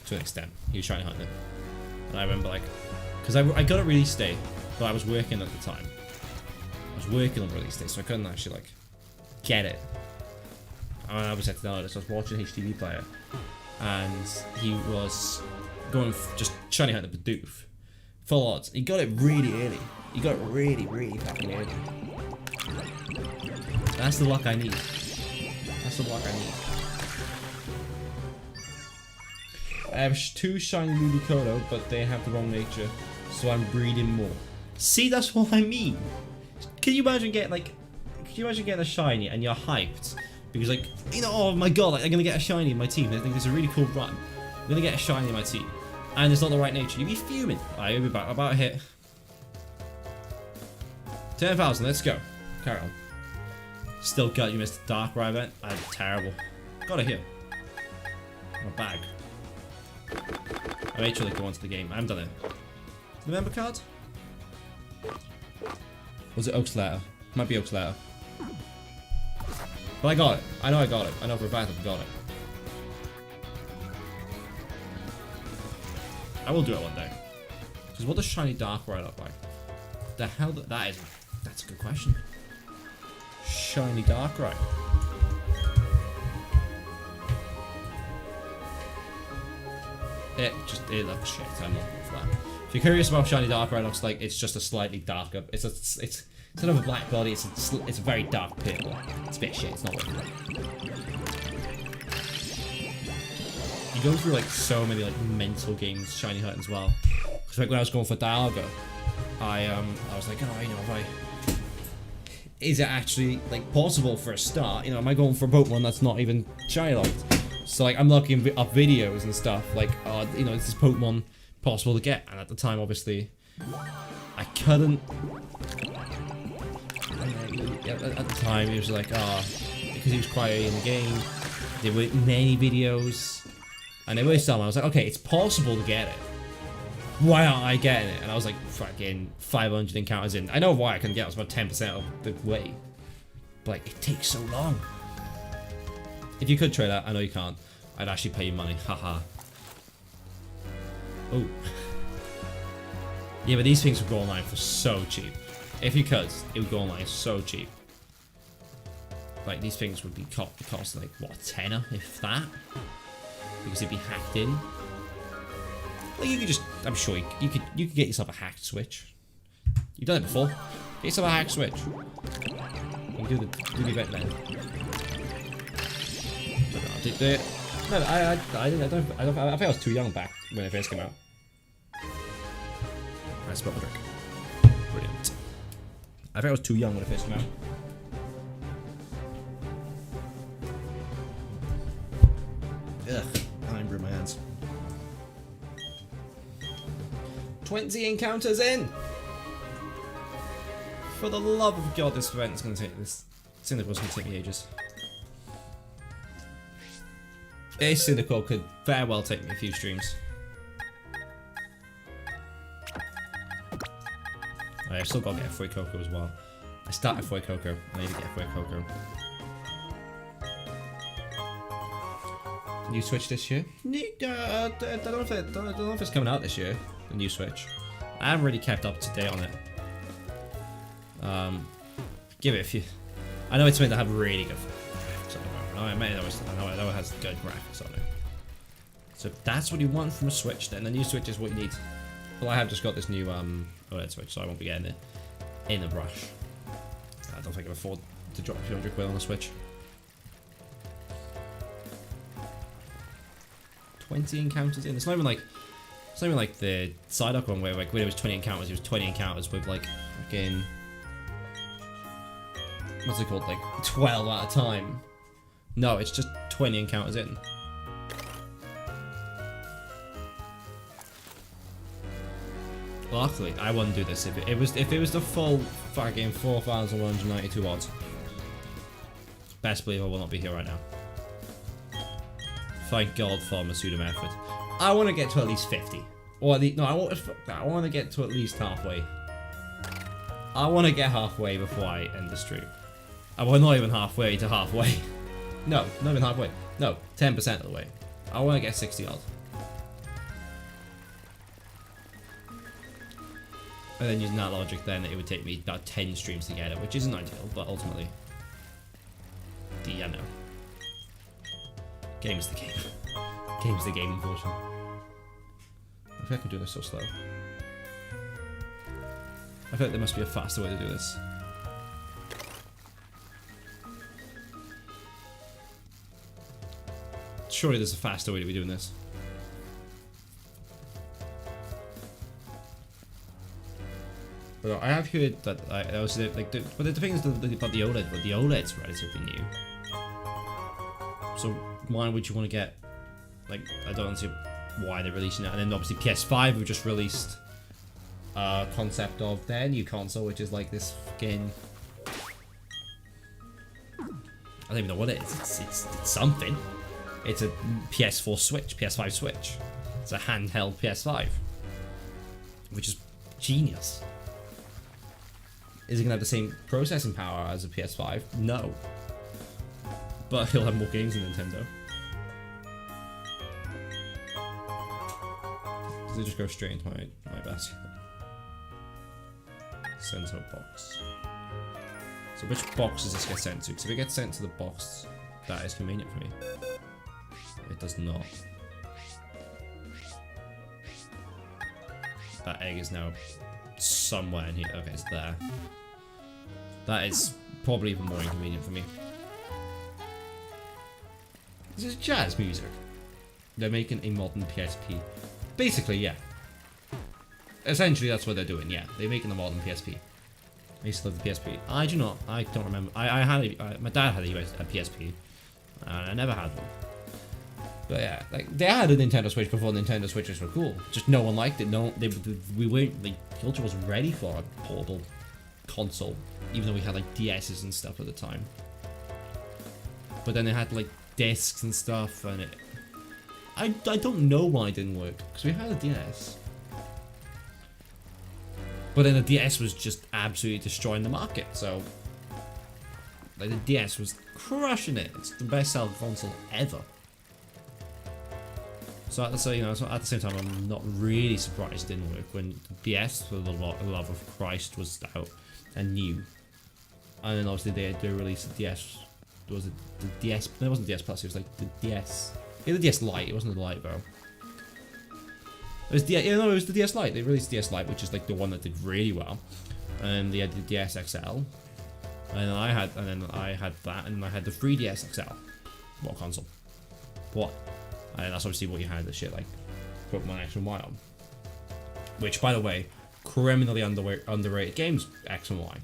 to an extent. He was trying to hunt it. And I remember like, because I got a release date, but I was working at the time. I was working on release date, so I couldn't actually like get it. And I was at the notice, I was watching HTV play it, and he was just shiny hunting the Bidoof. Full odds. He got it really early. He got it really, really fucking early. That's the luck I need. That's the luck I need. I have 2 shiny Ludicolo, but they have the wrong nature, so I'm breeding more. See, that's what I mean. Can you imagine getting a shiny and you're hyped because like, you know, oh my god, like, I'm gonna get a shiny in my team. I think it's a really cool run. I'm gonna get a shiny in my team, and it's not the right nature. You'd be fuming. Alright, we'll be back. About to hit 10,000. Let's go. Carry on. Still got you missed the Darkrai event. I'm terrible. Got it here. My bag. I made sure to go onto the game. I haven't done it. The member card? Was it Oak's letter? Might be Oak's letter. But I got it. I know I got it. I know for a fact I got it. I will do it one day. Because what does shiny Darkrai look like? The hell that's a good question. Shiny Darkrai. It looks shit. I'm not going for that. If you're curious about shiny Darkrai looks like, it's just a slightly darker. It's instead of a black body, it's a very dark purple. It's a bit shit. It's not worth it. You go through like so many like mental games shiny hunting as well. Because like when I was going for Dialga, I was like, oh, you know, is it actually like possible for a start? You know, am I going for a Pokemon that's not even shiny locked? So like I'm looking up videos and stuff like, you know, is this Pokemon possible to get? And at the time, obviously, I couldn't. At the time, it was like, because he was quite early in the game, there weren't many videos, and there were some. I was like, okay, it's possible to get it. Why aren't I getting it? And I was like, fucking 500 encounters in. I know why I couldn't get it. It was about 10% of the way. But like, it takes so long. If you could trade that, I know you can't. I'd actually pay you money. Haha. Oh. Yeah, but these things would go online for so cheap. If you could, it would go online so cheap. Like, these things would be cost like, what, a tenner, if that? Because it'd be hacked in. Like, you could just, I'm sure you could get yourself a hacked Switch. You've done it before. Get yourself a hacked Switch. You can do the event then. No, I think I was too young back when it first came out. I spilled my drink. Brilliant. I think I was too young when it first came out. Ugh, I'm ruined my hands. 20 encounters in! For the love of God, this event's gonna take this. CYNDAQUIL's gonna take me ages. A CYNDAQUIL could very well take me a few streams. I've still got to get a Fuecoco as well. I started Fuecoco. I need to get a Fuecoco. New Switch this year? I don't know if it's coming out this year. The new Switch. I haven't really kept up to date on it. Give it a few. I know it's meant to have really good graphics on it. I know it has good graphics on it. So that's what you want from a Switch then. The new Switch is what you need. Well, I have just got this new OLED Switch, so I won't be getting it in a rush. I don't think I can afford to drop a few hundred quid on a Switch. 20 encounters in. It's not even like the Psyduck one where like when it was 20 encounters, it was 20 encounters with like fucking, what's it called, like 12 at a time. No, it's just 20 encounters in. Luckily, I wouldn't do this if it was the full fucking 4,192 odds. Best believe I will not be here right now. Thank God for Masuda effort. I want to get to at least 50, or at least no, I want to get to at least halfway. I want to get halfway before I end the stream. Well, not even halfway to halfway. No, not even halfway. No, 10% of the way. I want to get 60 odds. And then using that logic, then it would take me about 10 streams to get it, which isn't ideal, but ultimately, I know. Game is the game. Game's the game, unfortunately. feel like I'm doing this so slow. I feel like there must be a faster way to do this. Surely there's a faster way to be doing this. But I have heard that I was like, but the thing is about the OLED, but the OLED's relatively new. So why would you want to get, like, I don't see why they're releasing it. And then obviously PS5 have just released a concept of their new console, which is like this fucking, I don't even know what it is. It's something. It's a PS4 Switch, PS5 Switch. It's a handheld PS5, which is genius. Is it gonna have the same processing power as a PS5? No. But he'll have more games than Nintendo. Does it just go straight into my basket? Send to a box. So which box does this get sent to? Because if it gets sent to the box, that is convenient for me. It does not. That egg is now somewhere in here. Okay, it's there. That is probably even more inconvenient for me. This is jazz music. They're making a modern PSP. Basically, yeah. Essentially, that's what they're doing, yeah. They're making a modern PSP. I used to love the PSP. I do not. I don't remember. I had my dad had a PSP. And I never had one. But yeah, like, they had a Nintendo Switch before Nintendo Switches were cool. Just no one liked it. No, we weren't, like, culture wasn't ready for a portable console. Even though we had, like, DS's and stuff at the time. But then it had, like, discs and stuff, and it... I don't know why it didn't work, because we had a DS. But then the DS was just absolutely destroying the market, so... Like, the DS was crushing it. It's the best-selling console ever. So at the same time, I'm not really surprised it didn't work when the DS, for the love of Christ, was out and new. And then obviously they released the DS. Was it the DS? No, it wasn't DS Plus. It was like the DS. Yeah, the DS Lite. It wasn't the Lite though. It was it was the DS Lite. They released the DS Lite, which is like the one that did really well. And they had the DS XL. And I had that, and I had the 3DS XL. What console? What? And that's obviously what you had, the shit like Pokemon X and Y on. Which, by the way, criminally underrated games, X and Y.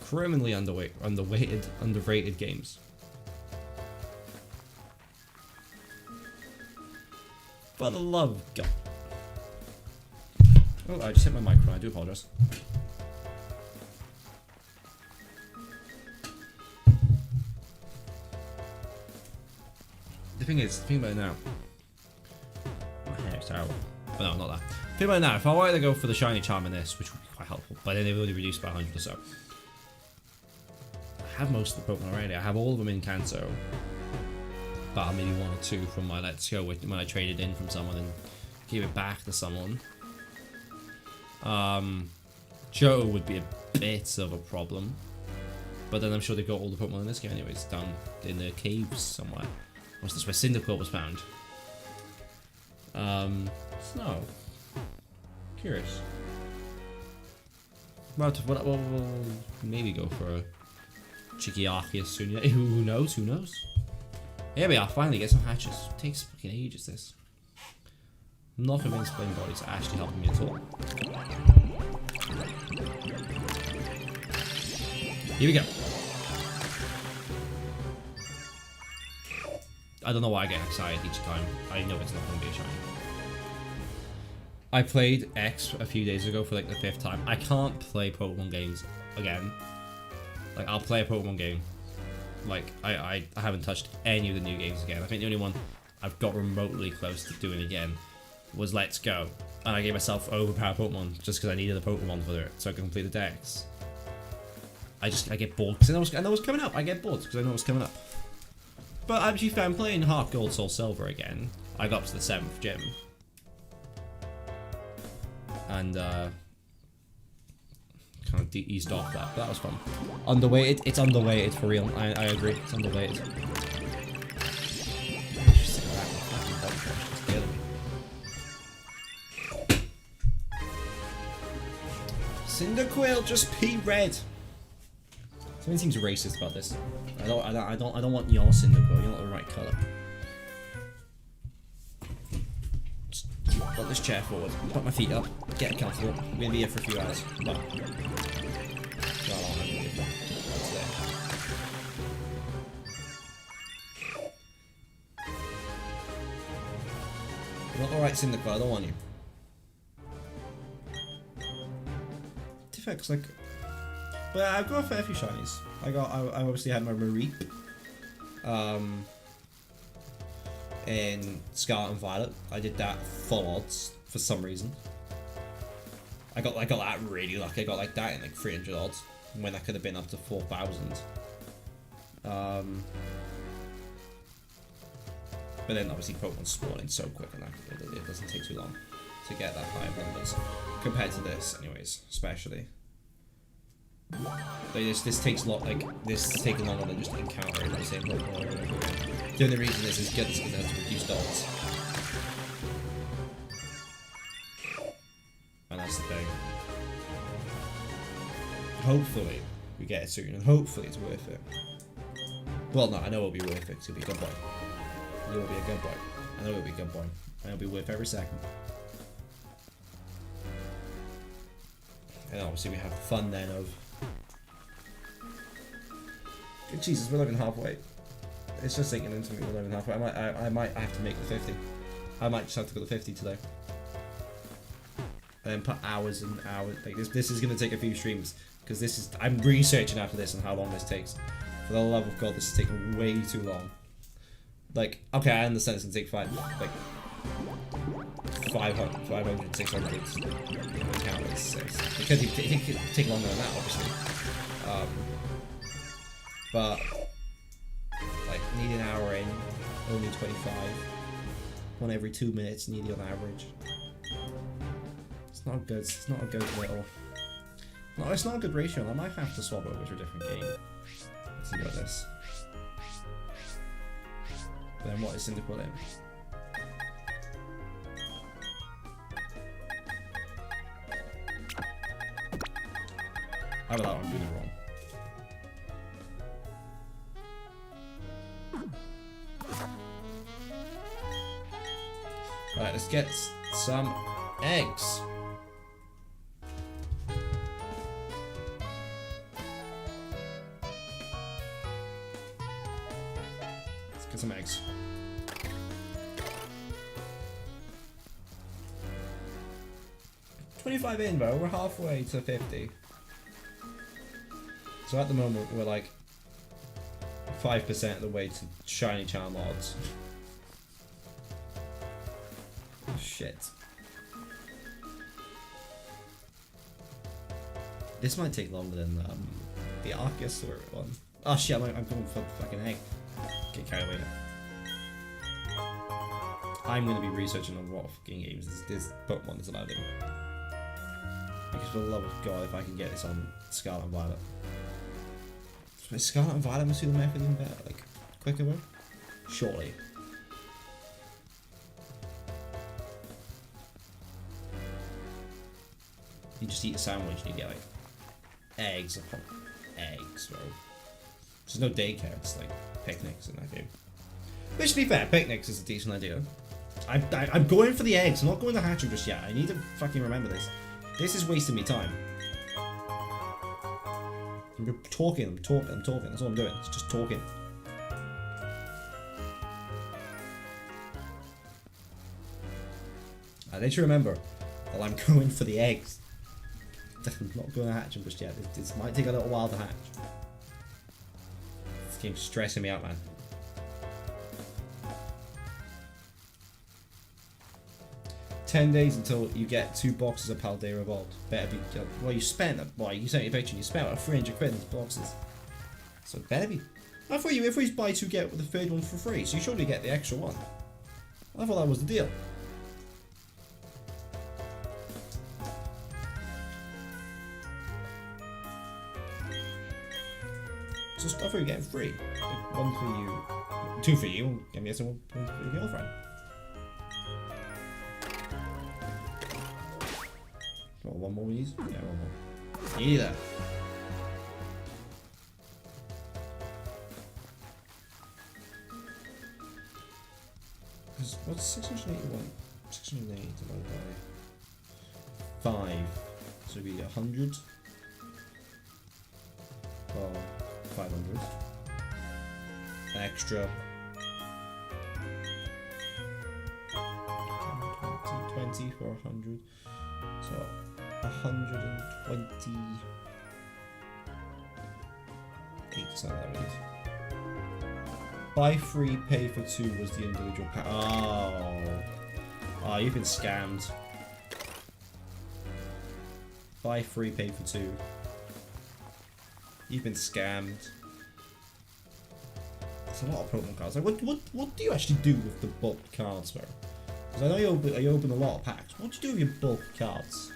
Criminally underrated games. For the love of God. Oh, I just hit my microphone, I do apologise. The thing about it now, my hair's terrible. But no, not that. The thing about it now, if I were to go for the shiny charm in this, which would be quite helpful, but then they've already reduced by 100 or so. I have most of the Pokemon already. I have all of them in Kanto. But maybe one or two from my Let's Go when I traded in from someone and gave it back to someone. Johto would be a bit of a problem. But then I'm sure they've got all the Pokemon in this game anyways, down in the caves somewhere. Or that's where CYNDAQUIL was found. So, curious. Well, we'll maybe go for a cheeky Arceus soon. Yeah, who knows? Who knows? Here we are. Finally, get some hatches. It takes fucking ages. This. I'm not convinced Flame Body's actually helping me at all. Here we go. I don't know why I get excited each time. I know it's not going to be a shiny. I played X a few days ago for like the 5th time. I can't play Pokemon games again. Like, I'll play a Pokemon game. Like, I haven't touched any of the new games again. I think the only one I've got remotely close to doing again was Let's Go. And I gave myself overpowered Pokemon just because I needed a Pokemon for it so I could complete the dex. I get bored because I know what's coming up. I get bored because I know what's coming up. But actually, if I'm playing Heart Gold, Soul Silver again, I got up to the 7th gym. And, kind of eased off that, but that was fun. Underweighted? It's underweighted for real. I agree, it's underweighted. Cyndaquil, just pea red. Something seems racist about this. I don't want your Cyndaquil. You're not the right color. Just put this chair forward. Put my feet up. Get comfortable. We're gonna be here for a few hours. But you're not the right Cyndaquil. I don't want you. Defects like. But I've got a fair few shinies. I obviously had my Mareep. In Scarlet and Violet. I did that full odds for some reason. I got that really lucky. I got like that in like 300 odds when I could have been up to 4,000. But then obviously Pokemon spawning so quick and that it doesn't take too long to get that high of numbers compared to this, anyways, especially. Like this takes a lot. Like this is taking longer than just encountering the same Pokemon over and over again. The only reason this is good is because it has to reduce odds, and that's the thing. Hopefully we get it soon, and hopefully it's worth it. Well, no, I know it'll be worth it. It's gonna be a good boy. It will be a good boy. I know it'll be a good boy, and it'll be worth every second. And obviously we have fun then of. Jesus, we're not even halfway. It's just sinking into me. We're not even halfway. I might have to make the 50. I might just have to go to 50 today. And then put hours and hours. Like this is gonna take a few streams because this is. I'm researching after this on how long this takes. For the love of God, this is taking way too long. Like, okay, I understand it's gonna take 500, 600 encounters. It could take longer than that, obviously. But like need an hour in, only 25. 1 every 2 minutes nearly on average. It's not good. It's not a good little. No, it's not a good ratio. I might have to swap over to a different game. Let's see about this. But then what is Cyndaquil in? How about that one? I'm doing it wrong. Right, let's get some eggs. Let's get some eggs. $25 in, bro. We're halfway to 50. So at the moment, we're like 5% of the way to shiny charm odds. Shit. This might take longer than the Arceus one. Oh shit, I'm going for the fucking egg. Get carried away. I'm going to be researching on what fucking games this Pokemon is allowed in. Because for the love of God, if I can get this on Scarlet and Violet. So Scarlet and Violet must do the method even better, like quicker though? Surely. You just eat a sandwich and you get like eggs upon eggs, bro. There's no daycare, it's like picnics in that game. Which, to be fair, picnics is a decent idea. I'm going for the eggs, I'm not going to hatchery just yet. I need to fucking remember this. This is wasting me time. I'm talking, that's all I'm doing, it's just talking. I need to remember that I'm going for the eggs. I'm not going to hatch them just yet. This might take a little while to hatch. This game's stressing me out, man. $10 days until you get 2 boxes of Paldea Revolt. Better be. Well, you spent. Well, you sent your picture. You spent about 300 quid in these boxes. So it better be. I thought if we buy 2 get the third one for free, so you surely get the extra one. I thought that was the deal. So stuff are you getting free. Like 1 for you, 2 for you, and the other one for your girlfriend. Well, 1 more we use? Yeah, 1 more. Either. Because what's 681? 680 divided by 5. So it'd be 100. Well, 500. An extra 20 for 100. So 128 salaries. Buy 3, pay for 2 was the individual pack. Oh, you've been scammed. Buy 3, pay for 2. You've been scammed. It's a lot of Pokemon cards. Like, what do you actually do with the bulk cards, bro? Because I know you open a lot of packs. What do you do with your bulk cards?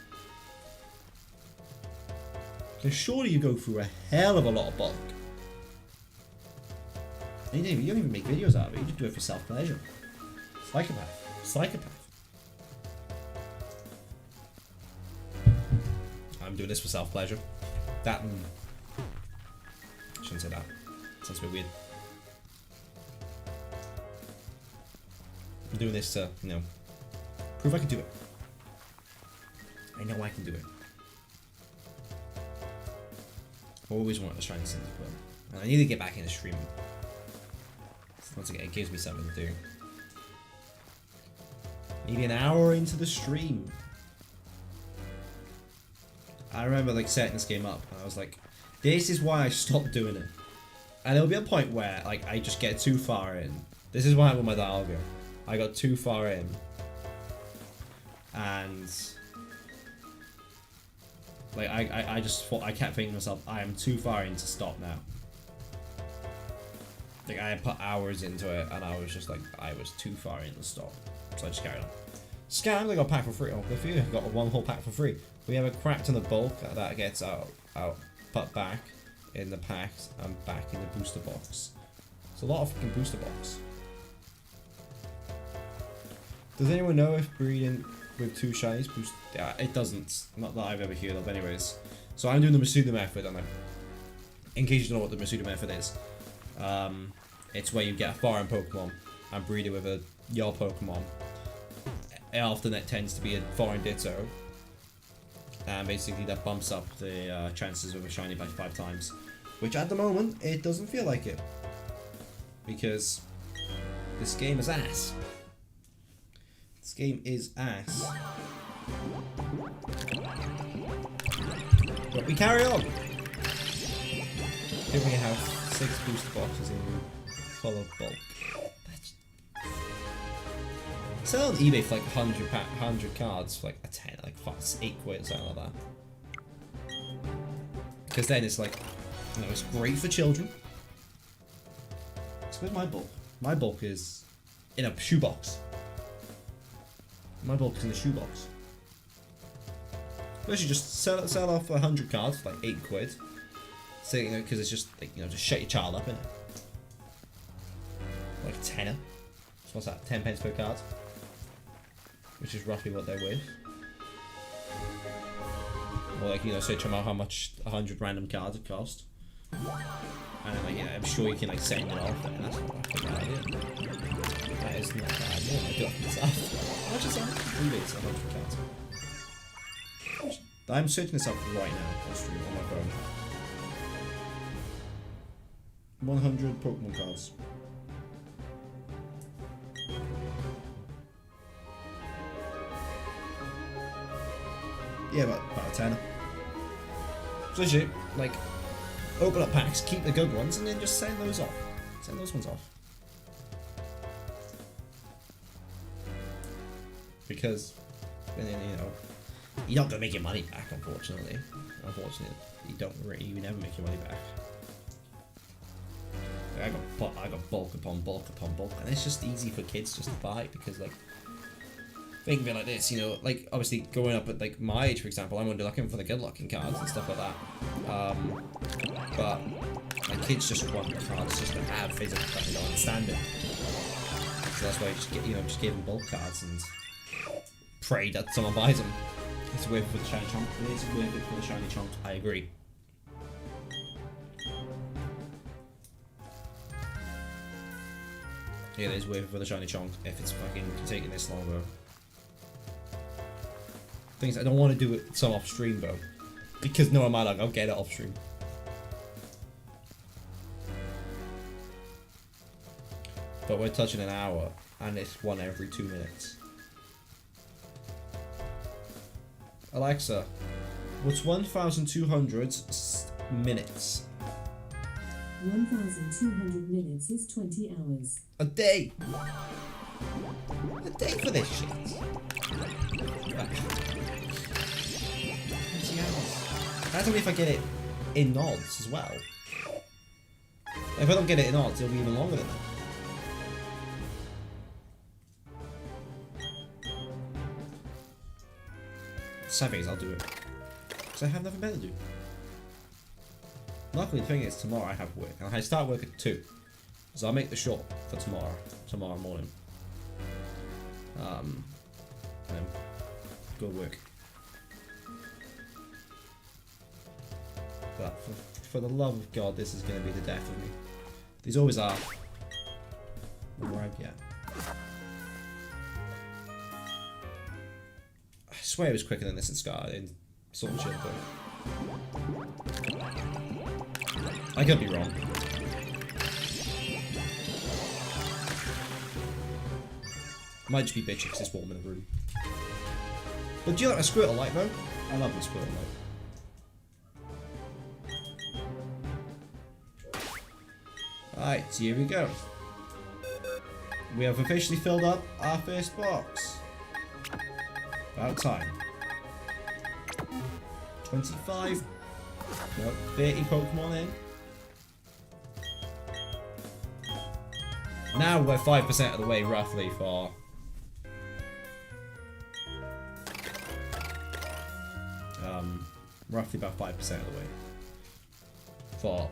Because surely you go through a hell of a lot of bulk. And you don't even make videos out of it. You just do it for self-pleasure. Psychopath. Psychopath. I'm doing this for self-pleasure. That and... I shouldn't say that. Sounds a bit weird. I'm doing this to, you know, prove I can do it. I know I can do it. I always wanted to try and CYNDAQUIL. And I need to get back into streaming. Once again, it gives me something to do. Maybe an hour into the stream. I remember like setting this game up and I was like, this is why I stopped doing it. And there'll be a point where like I just get too far in. This is what happened with my Dalgo. I got too far in. And like I just thought, I kept thinking to myself, I am too far in to stop now. Like I had put hours into it and I was just like, I was too far in to stop. So I just carried on. Scams, I got a pack for free. Oh, if you got one whole pack for free. We have a crap ton of bulk that gets put back in the packs and back in the booster box. It's a lot of fucking booster box. Does anyone know if breeding with 2 shinies boost? Yeah, it doesn't. Not that I've ever heard of anyways. So I'm doing the Masuda method, and in case you don't know what the Masuda method is, it's where you get a foreign Pokemon and breed it with your Pokemon. Often it tends to be a foreign Ditto, and basically that bumps up the chances of a shiny by 5 times. Which at the moment, it doesn't feel like it. Because this game is ass. This game is ass. But we carry on. Here we have 6 booster boxes in full of bulk. Sell on eBay for like 100 cards for like a 10, like 8 quid or something like that. Because then it's like, you know, it's great for children. So where's my bulk? My bulk is in a shoebox. My bulk is in a shoebox. Unless you just sell off 100 cards for like 8 quid. So, you know, because it's just like, you know, just shut your child up in it. Like a tenner. So what's that? 10 pence per card. Which is roughly what they're worth. Or like, you know, search about how much 100 random cards would cost. And then, like, yeah, I'm sure you can like send it off, and that's not a bad idea. That is not a bad idea. I do it myself. How much is that? 3 days, 100 cards. I'm searching this up right now on stream on my phone. 100 Pokemon cards. Yeah, about a tenner. So legit, like, open up packs, keep the good ones, and then just send those off. Send those ones off. Because, then, you know, you're not gonna make your money back, unfortunately. Unfortunately, you never make your money back. I got bulk upon bulk upon bulk, and it's just easy for kids just to buy because, like, think of it like this, you know, like, obviously going up at like my age, for example, I'm only looking for the good looking cards and stuff like that. But like kids just want cards just to have physically, but they don't understand it. So that's why I just give them bulk cards and pray that someone buys them. It's worth it for the shiny chunk. It is worth it for the shiny chunk. I agree. Yeah, it is worth it for the shiny chunk if it's fucking taking this long, bro. Things I don't want to do it so off stream, bro, because no matter, I'll get it off stream. But we're touching an hour, and it's one every 2 minutes. Alexa, what's 1,200 minutes? 1,200 minutes is 20 hours. A day! A day for this shit. 20 hours. That's only if I get it in odds as well. If I don't get it in odds, it'll be even longer than that. Savage, I'll do it. Because I have nothing better to do. Luckily, the thing is, tomorrow I have work. And I start work at 2. So I'll make the shot for tomorrow morning. And then go work. But for the love of God, this is going to be the death of me. These always are. Right, yeah. I swear it was quicker than this in Scar in Sword and Shield, but I could be wrong. Might just be bitchy because it's warm in the room. But do you like my Squirtle light though? I love my Squirtle light. Alright, so here we go. We have officially filled up our first box. About time. 25. No, 30 Pokemon in. Now we're 5% of the way roughly for roughly about 5% of the way for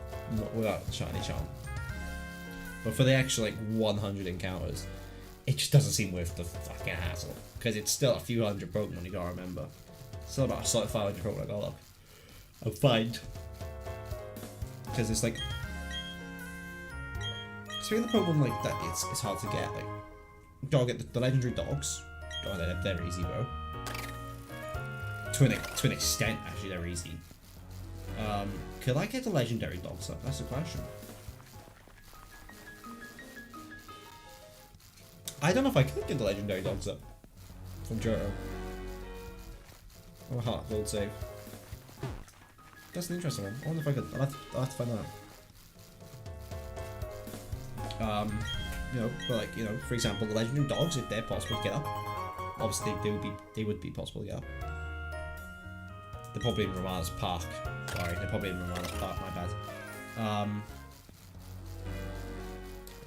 without the shiny charm. But for the actual like 100 encounters, it just doesn't seem worth the fucking hassle. Because it's still a few hundred Pokemon you gotta remember. Still about 500 Pokemon I got up. I'll find. Because it's like, seeing the Pokemon like that, it's hard to get. Like, you gotta get the legendary dogs. Oh, they're easy, bro. To an extent, actually, they're easy. Could I get the legendary dogs up? That's the question. I don't know if I could get the legendary dogs up from Johto. Oh, heart gold save. That's an interesting one. I wonder if I could. I'll have to find that. You know, but like, you know, for example, the legendary dogs, if they're possible to get up, obviously they would be possible to get up. They're probably in Ramana's Park. Sorry, they're probably in Ramana's Park. My bad.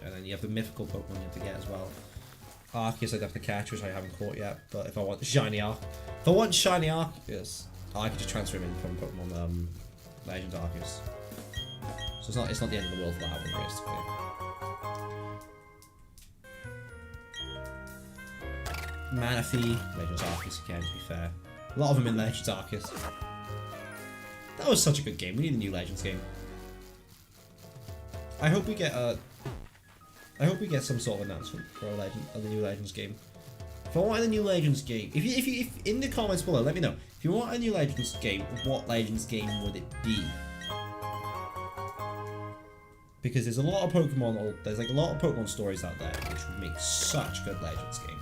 And then you have the mythical Pokemon you have to get as well. Arceus I'd have to catch, which I haven't caught yet. But if I want shiny Arceus, I could just transfer him in from Pokemon Legend Arceus. So it's not the end of the world for that one, realistically. Manaphy, Legends Arceus again, to be fair. A lot of them in Legends Arceus. That was such a good game. We need a new Legends game. I hope we get some sort of announcement for a new Legends game. If I want a new Legends game, if in the comments below, let me know. If you want a new Legends game, what Legends game would it be? Because there's a lot of Pokemon, there's like a lot of Pokemon stories out there which would make such a good Legends game.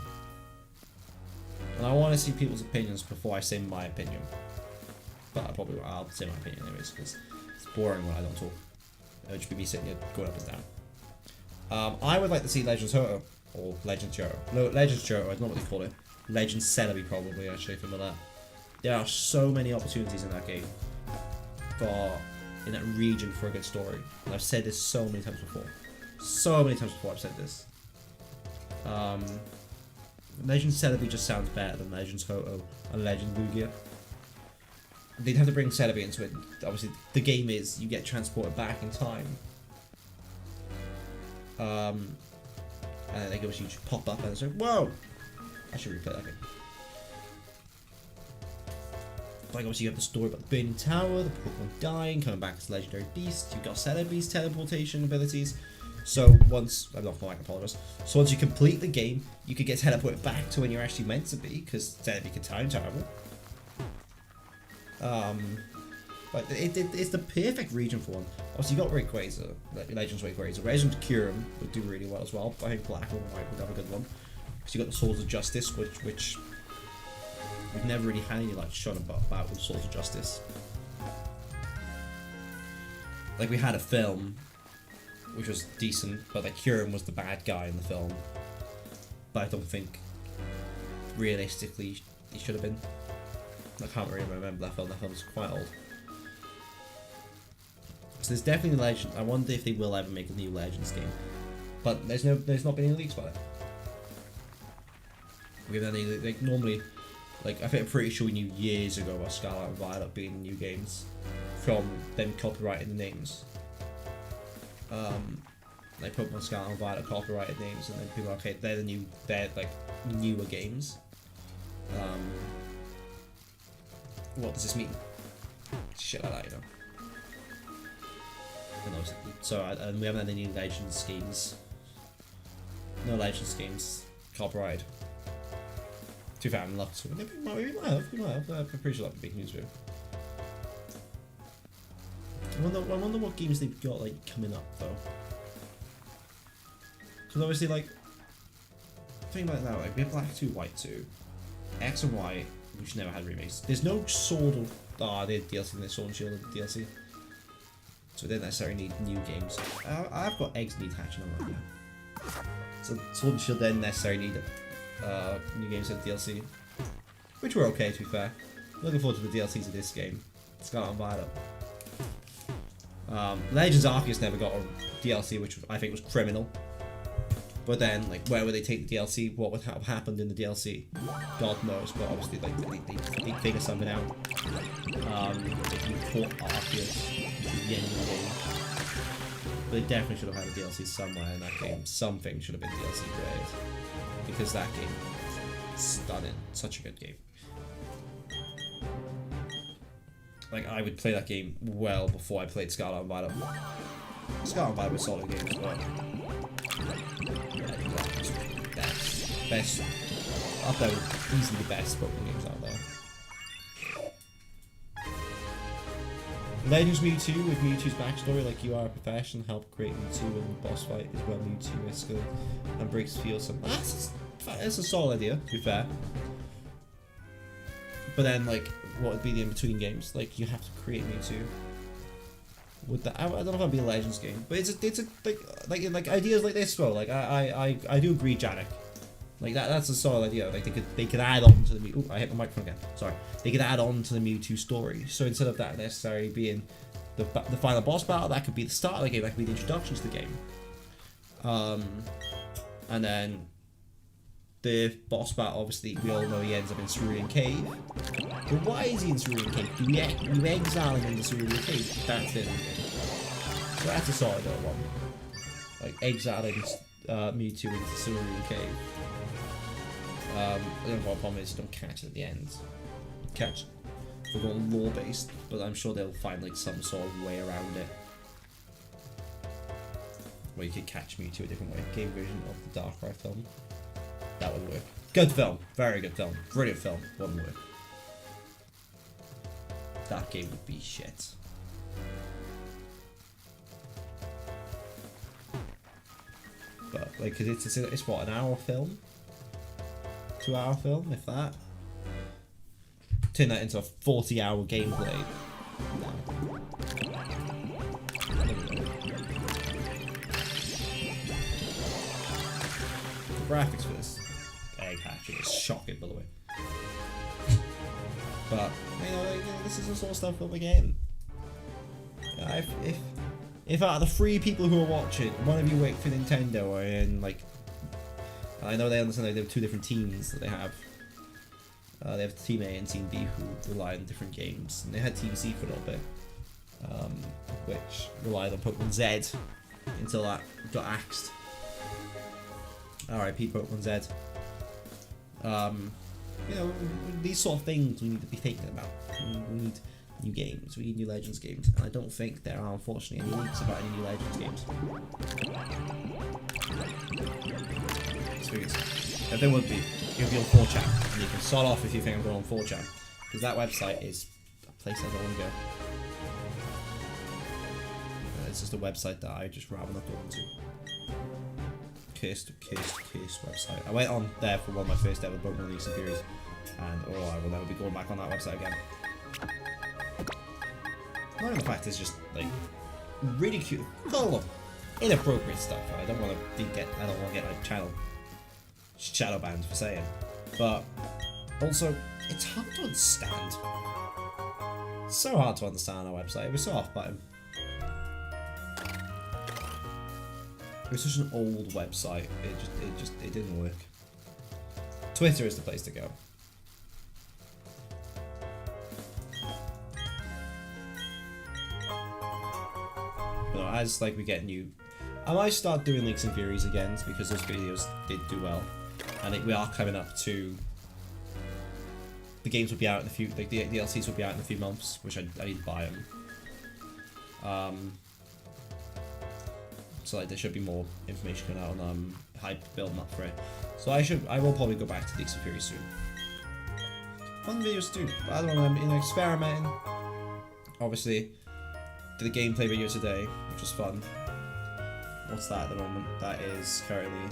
And I want to see people's opinions before I say my opinion. But I'll say my opinion anyways, because it's boring when I don't talk. It would just be me sitting here going up and down. I would like to see Legends Johto, or Legends Johto. No, Legends Johto, I don't know what they call it. Legends Celebi probably, actually, for that. There are so many opportunities in that game in that region for a good story. And I've said this so many times before. So many times before I've said this. Legends Celebi just sounds better than Legends Johto and Legends Lugia. They'd have to bring Celebi into it. Obviously, the game is you get transported back in time. And then they obviously just pop up and it's like, whoa! I should replay that game. Like obviously you have the story about the burning tower, the Pokemon dying, coming back as legendary beasts. You've got Celebi's teleportation abilities. So once I'm not going to apologize. So once you complete the game, you could get teleported back to when you're actually meant to be, because Celebi can time travel. But it's the perfect region for one. Obviously you got Rayquaza, like Legends Rayquaza. Legends Kyurem would do really well as well. But I think Black and White would have a good one. Because you got the Swords of Justice, which we've never really had any like shot about with Swords of Justice. Like we had a film, which was decent, but like Kyurem was the bad guy in the film. But I don't think realistically he should have been. I can't really remember that film. That film was quite old. So there's definitely Legend. I wonder if they will ever make a new Legends game. But there's not been any leaks about it. We've had any, like normally, like I think I'm pretty sure we knew years ago about Scarlet and Violet being new games from them copyrighting the names. Like Pokemon Scarlet and Violet copyrighted names, and then people are okay, they're like newer games. What does this mean? Shit like that, you know. And we haven't had any Legends games. No Legends games copyrighted. Too far, I'm lucky. We might have. I'm pretty sure that'd be big news for you. I wonder what games they've got like coming up though. Because obviously, like, think about it now. Like we have Black 2, White 2, X and Y, which never had remakes. There's no Sword of they had DLC and there's Sword and Shield DLC. So they don't necessarily need new games. I've got Eggs need hatching on that. Yeah. So Sword and Shield didn't necessarily need new games and DLC, which were okay to be fair. Looking forward to the DLCs of this game. Scarlet and Violet. Legends Arceus never got a DLC, which I think was criminal. But then, like, where would they take the DLC? What would have happened in the DLC? God knows. But obviously, like, they figure something out. They can port Arceus to the end of the game. But they definitely should have had a DLC somewhere in that game. Something should have been DLC created. Because that game is stunning. Such a good game. Like, I would play that game well before I played Scarlet and Violet. Scarlet and Violet was a solid game as well. Best. Up there with easily the best Pokemon games out there. Legends Mewtwo with Mewtwo's backstory, like you are a professional, help create Mewtwo in the boss fight is where Mewtwo is good and breaks feel some. That's a solid idea, to be fair. But then, like, what would be the in-between games? Like, you have to create Mewtwo. Would that? I don't know if that'd be a Legends game, but it's a like ideas like this though. Like I do agree, Janek. Like that's a solid idea. Like they could add on to the Mew. I hit my microphone again. Sorry. They could add on to the Mewtwo story. So instead of that necessarily being the final boss battle, that could be the start of the game. That could be the introduction to the game. And then the boss battle, obviously, we all know he ends up in Cerulean Cave. But why is he in Cerulean Cave? Do you exile him into Cerulean Cave? That's it. So that's a solid little one. Like, exiling Mewtwo into Cerulean Cave. I don't know what the problem is, you don't catch it at the end. Catch. We're going lore-based, but I'm sure they'll find, like, some sort of way around it. Where you could catch Mewtwo a different way. Game version of the Darkrai film. That would work. Good film. Very good film. Brilliant film. Wouldn't work. That game would be shit. But, like, cause it's what, an hour film? 2 hour film, if that? Turn that into a 40-hour gameplay. No. The graphics for this egg hatching is shocking, by the way. But you know, this is the sort of stuff that we're getting. If out of the 3 people who are watching, one of you work for Nintendo or in like, I know they understand that they have 2 different teams that they have. They have Team A and Team B who rely on different games, and they had Team C for a little bit, which relied on Pokemon Z until that got axed. R.I.P. Pokemon Z. You know, these sort of things we need to be thinking about. We need new games, we need new Legends games, and I don't think there are, unfortunately, any leaks about any new Legends games. So if there would be, it would be on 4chan, and you can start off if you think I'm going on 4chan, because that website is a place I don't want to go. It's just a website that I just rather not go into. Cursed website. I went on there for one of my first ever Pokemon Leagues and Series, and oh, I will never be going back on that website again. Not even the fact it's just like really cute, full of inappropriate stuff. I don't want to get my channel shadow banned for saying, but also it's hard to understand. It's so hard to understand on our website. It was so off-putting. It was such an old website. It didn't work. Twitter is the place to go. But as like we get new, I might start doing Leaks and Furies again because those videos did do well, and we are coming up to. The games will be out in a few. Like the DLCs will be out in a few months, which I need to buy them. So like there should be more information coming out on hype building up for it. So I will probably go back to Leaks and Furies soon. Fun videos to do. But I don't know, I'm experimenting. Obviously, did a gameplay video today, which was fun. What's that at the moment? That is currently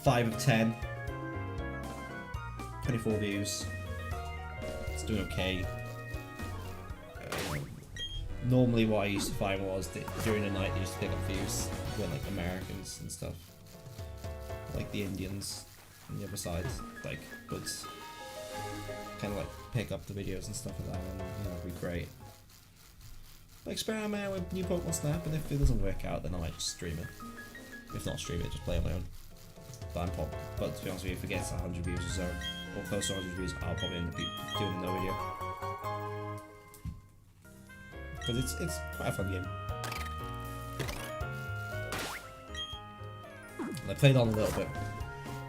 5 of 10. 24 views. It's doing okay. Normally what I used to find was that during the night they used to pick up views with like Americans and stuff. Like the Indians on the other side, like would kind of like pick up the videos and stuff like that, and you know, it'd be great. But experiment with new Pokemon Snap, and if it doesn't work out then I might just stream it. If not stream it, just play on my own. But but to be honest with you, if it gets 100 views or so, or close to 100 views, I'll probably end up doing no video. Because it's quite a fun game. And I played on a little bit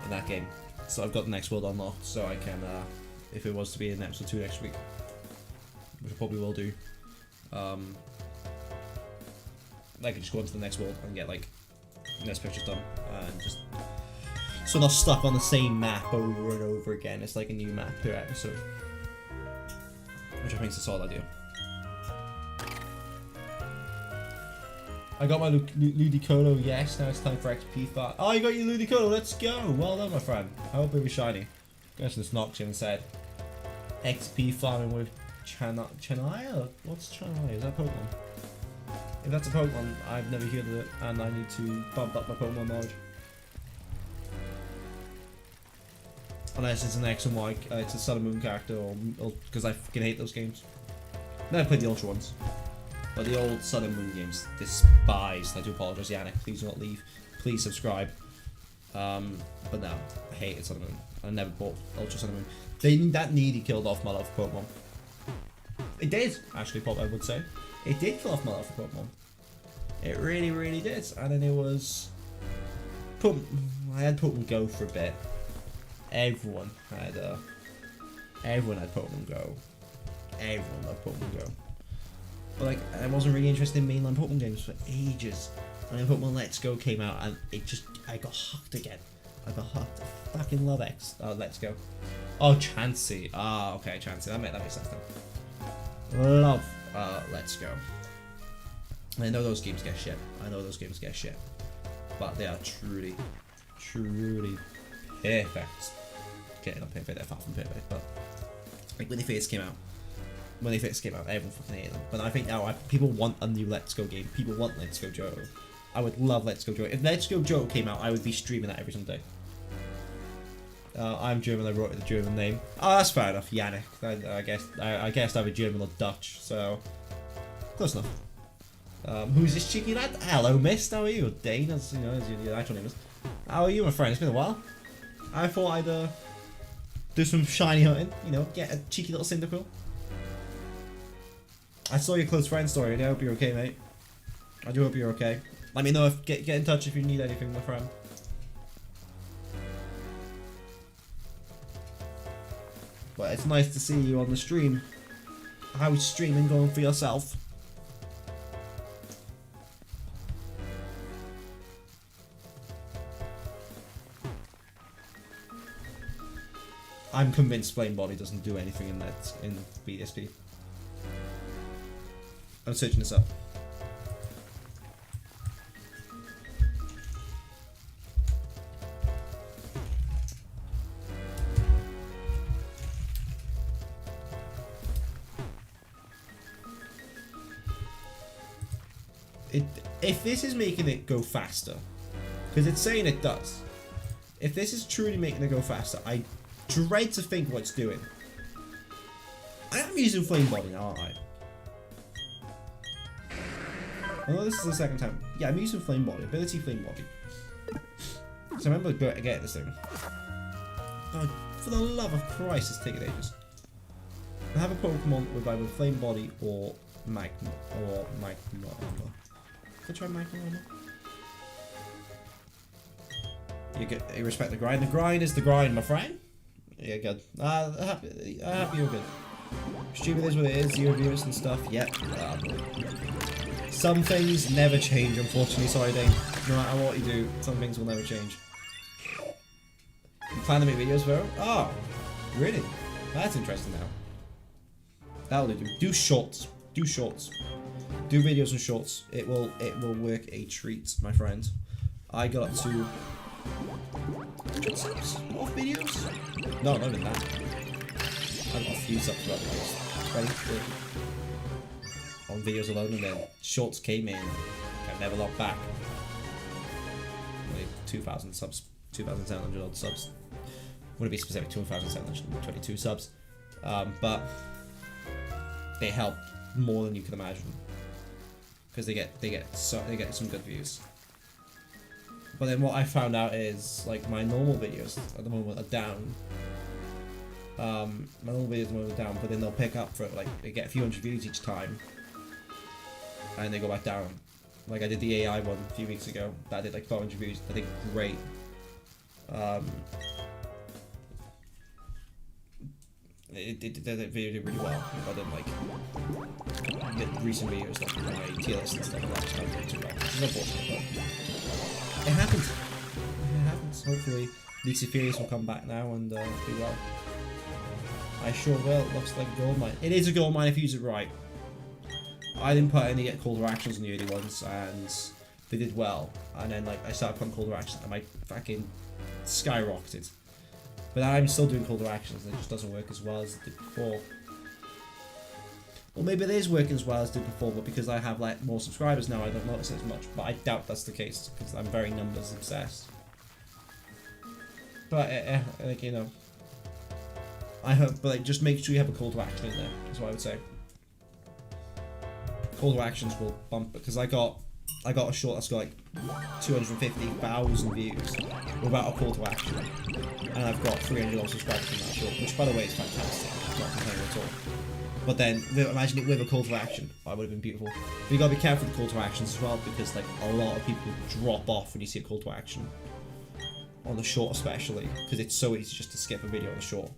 in that game, so I've got the next world unlocked, so I can, if it was to be in episode 2 next week, which I probably will do, I can just go into the next world and get like next pictures done, and just so not stuck on the same map over and over again. It's like a new map per episode, which I think is a solid idea. I got my Ludicolo, yes, now it's time for XP farm. Oh, you got your Ludicolo, let's go! Well done, my friend. I hope it was shiny. Goes to this Noxian said. XP farming with Chania? What's Chania? Is that a Pokemon? If that's a Pokemon, I've never heard of it, and I need to bump up my Pokemon knowledge. Unless it's an X and Y, it's a Sun and Moon character, or because I fucking hate those games. Never played the Ultra ones. But the old Sun and Moon games, despised. I do apologise, Yannick. Please do not leave. Please subscribe. But no, I hated Sun and Moon. I never bought Ultra Sun and Moon. That nearly killed off my love for Pokemon. It did, actually, I would say. It did kill off my love for Pokemon. It really, really did. And then it was... I had Pokemon Go for a bit. Everyone had Pokemon Go. Everyone loved Pokemon Go. But like, I wasn't really interested in mainline Pokemon games for ages. And then Pokemon Let's Go came out, and I got hooked again. I got hooked. I fucking love Let's Go. Oh, Chansey. Ah, okay, Chansey. That makes sense then. Love Let's Go. I know those games get shit. But they are truly, truly perfect. Okay, not perfect, they're far from perfect, but like when they first came out, everyone fucking hated them. But I think now people want a new Let's Go game. People want Let's Go Johto. I would love Let's Go Johto. If Let's Go Johto came out, I would be streaming that every single day. I'm German. I wrote it the German name. Oh, that's fair enough, Yannick. I guess I'm a German or Dutch, so close enough. Who's this cheeky lad? Hello, Miss. How are you? Dane, as you know, as your actual name is. How are you, my friend? It's been a while. I thought I'd do some shiny hunting. You know, get a cheeky little Cyndaquil. I saw your close friend story, and I hope you're okay, mate. I do hope you're okay. Let me know if get in touch if you need anything, my friend. but it's nice to see you on the stream. How's streaming going for yourself? I'm convinced Flame Body doesn't do anything in that in BDSP. I'm searching this up. If this is making it go faster, because it's saying it does, if this is truly making it go faster, I dread to think what it's doing. I am using Flame Body now, aren't I? Although this is the second time. Yeah, I'm using Flame Body, ability Flame Body. So I remember getting this thing. Oh, for the love of Christ, it's taking ages. I have a Pokemon with either Flame Body or Magma Armor. Can I try Magma Armor? You respect the grind. The grind is the grind, my friend. Yeah, good. Happy you're good. Stupid is what it is. Zero viewers and stuff. Yep. Some things never change, unfortunately. Sorry, Dane. No matter what you do, some things will never change. You plan to make videos, bro? Oh, really? That's interesting now. That'll do. Do shorts. Do shorts. Do videos and shorts. It will work a treat, my friend. I got up to 100 subs off videos. No, not even that. I got a few subs about videos. 20, 30. On videos alone, and then shorts came in. I never looked back. Only 2,000 subs, 2,700 odd subs. Wouldn't be specific, 2,722 subs. But they help more than you can imagine, because they get some good views. But then what I found out is, like, my normal videos at the moment are down. My normal videos at the moment are down, but then they'll pick up for, like, they get a few hundred views each time, and they go back down. Like I did the AI one a few weeks ago, that did like 400 views. I think great. The video did really well, but then like the recent videos, like my tier list and stuff like that, just not doing too well, which is unfortunate, but it happens. It happens. Hopefully, Lisa Furious will come back now and do well. I sure will. It looks like a gold mine. It is a gold mine if you use it right. I didn't put any call to actions in the early ones, and they did well. And then like I started putting call to actions, and my fucking skyrocketed. But I'm still doing call to actions, and it just doesn't work as well as it did before. Well, maybe it is working as well as it did before, but because I have like more subscribers now, I don't notice it as much. But I doubt that's the case, because I'm very numbers obsessed. But like, you know, I hope. But like, just make sure you have a call to action in there. That's what I would say. Call to actions will bump it, because I got a short that's got like 250,000 views without a call to action, and I've got 300 odd subscribers in that short, which by the way is fantastic. I'm not complaining at all. But then imagine it with a call to action. That would have been beautiful. But you gotta be careful with the call to actions as well, because like a lot of people drop off when you see a call to action on the short, especially because it's so easy just to skip a video on the short.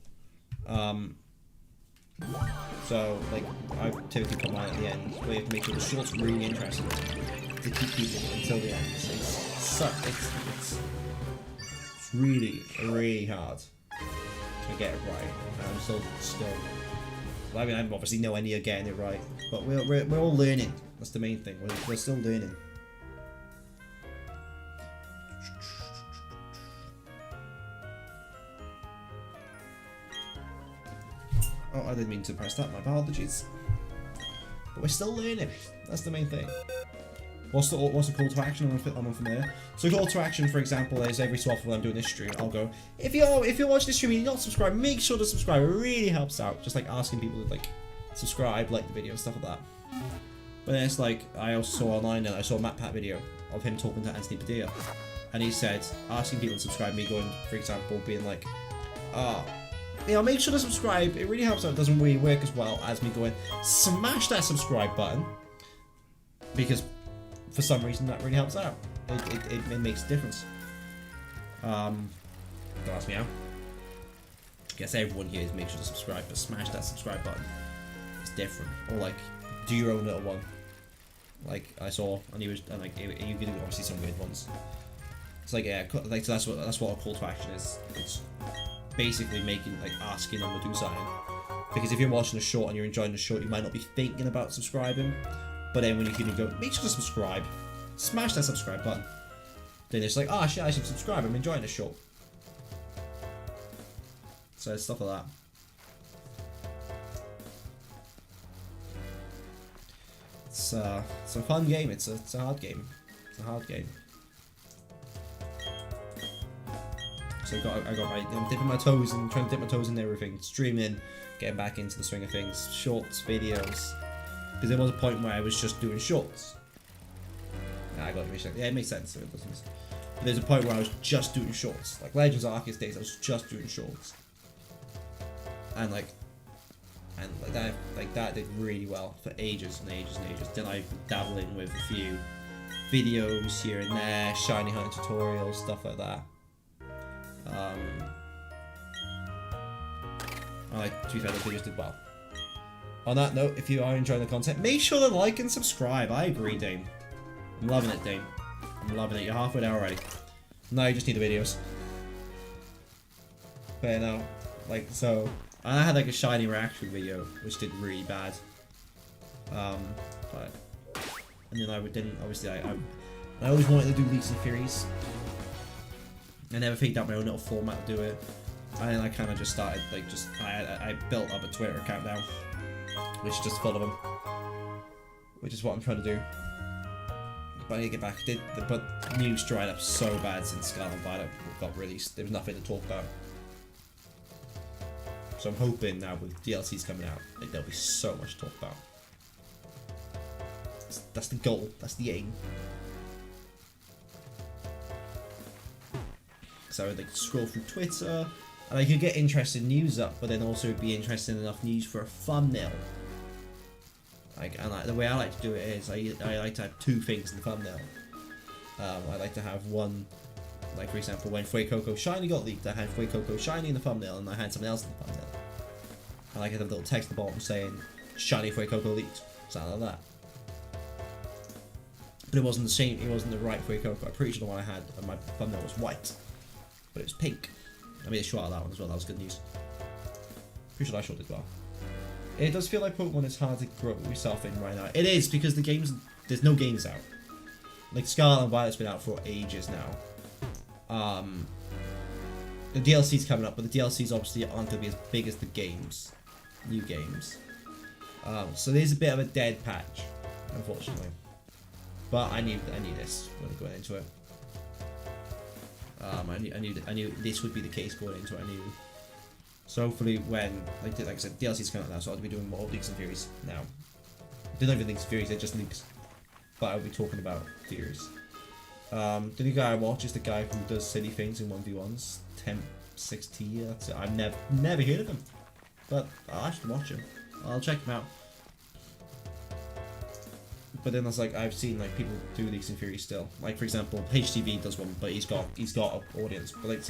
So, like, I typically put mine at the end, where you have to make sure the short's really interesting to keep people until the end. It's really, really hard to get it right. And I'm still, I mean, I obviously nowhere near getting it right, but we're all learning. That's the main thing. We're still learning. Oh, I didn't mean to press that, my apologies. But we're still learning. That's the main thing. What's the call to action on from there? So call to action, for example, is every so often when I'm doing this stream, I'll go, if you're watching this stream and you're not subscribed, make sure to subscribe. It really helps out. Just like asking people to like subscribe, like the video, stuff like that. But then it's like, I also saw online that I saw a Matt Pat video of him talking to Anthony Padilla, and he said, asking people to subscribe, me going, for example, being like, you know, make sure to subscribe. It really helps out. It doesn't really work as well as me going, smash that subscribe button, because for some reason that really helps out. It makes a difference. Don't ask me how. guess everyone here is make sure to subscribe, but smash that subscribe button. It's different. Or like, do your own little one. Like I saw, and you can do obviously some weird ones. It's like, yeah, like so that's what a call to action is. It's basically asking them to do something. Because if you're watching a short and you're enjoying the short, you might not be thinking about subscribing. But then when you can go, make sure to subscribe, smash that subscribe button. Then it's like, oh shit, I should subscribe. I'm enjoying the short. So it's stuff like that. It's a fun game. It's a hard game. It's a hard game. So I'm dipping my toes and trying to dip my toes in everything. Streaming, getting back into the swing of things. Shorts, videos. Because there was a point where I was just doing shorts. I got it. Yeah, it makes sense. So it doesn't. But there's a point where I was just doing shorts. Like Legends Arceus days, I was just doing shorts. And that did really well for ages and ages and ages. Then I've been dabbling with a few videos here and there, shiny hunter tutorials, stuff like that. To be fair, the videos did well. On that note, if you are enjoying the content, make sure to like and subscribe. I agree, Dame. I'm loving it, Dame. I'm loving it. You're halfway there already. Now you just need the videos. But you know, like, so I had like a shiny reaction video which did really bad. But and then obviously I always wanted to do leaks and theories. I never figured out my own little format to do it. And then I kind of just started I built up a Twitter account now, which is just full of them, which is what I'm trying to do. But I need to get back. But news dried up so bad since Scarlet and Violet got released. There was nothing to talk about. So I'm hoping now with DLCs coming out, like, there'll be so much to talk about. That's the goal. That's the aim. So I would like scroll through Twitter, and I could get interesting news up, but then also be interesting enough news for a thumbnail. The way I like to do it is I like to have two things in the thumbnail. I like to have one, like for example, when Fuecoco Shiny got leaked, I had Fuecoco Shiny in the thumbnail, and I had something else in the thumbnail. And I could have a little text at the bottom saying Shiny Fuecoco leaked, something like that. But it wasn't the same. It wasn't the right Fuecoco. I'm pretty sure the one I had on my thumbnail was white, but it was pink. I made a shot of that one as well. That was good news. Pretty sure I shot did well. It does feel like Pokemon is hard to grow yourself in right now. It is, because there's no games out. Like Scarlet and Violet's been out for ages now. The DLC's coming up, but the DLCs obviously aren't going to be as big as the games, new games. So there's a bit of a dead patch, unfortunately. But I knew this when going into it. I knew this would be the case going into it. I knew. So hopefully when, like I said, DLC's coming out now, so I'll be doing more leaks and theories now. They're not even leaks and theories, they're just leaks. But I'll be talking about theories. The new guy I watch is the guy who does silly things in 1v1s. Temp6T, that's it. I've never heard of him. But I'll actually watch him. I'll check him out. But then there's like, I've seen like people do leaks and theories still. Like for example, HTV does one, but he's got an audience. But like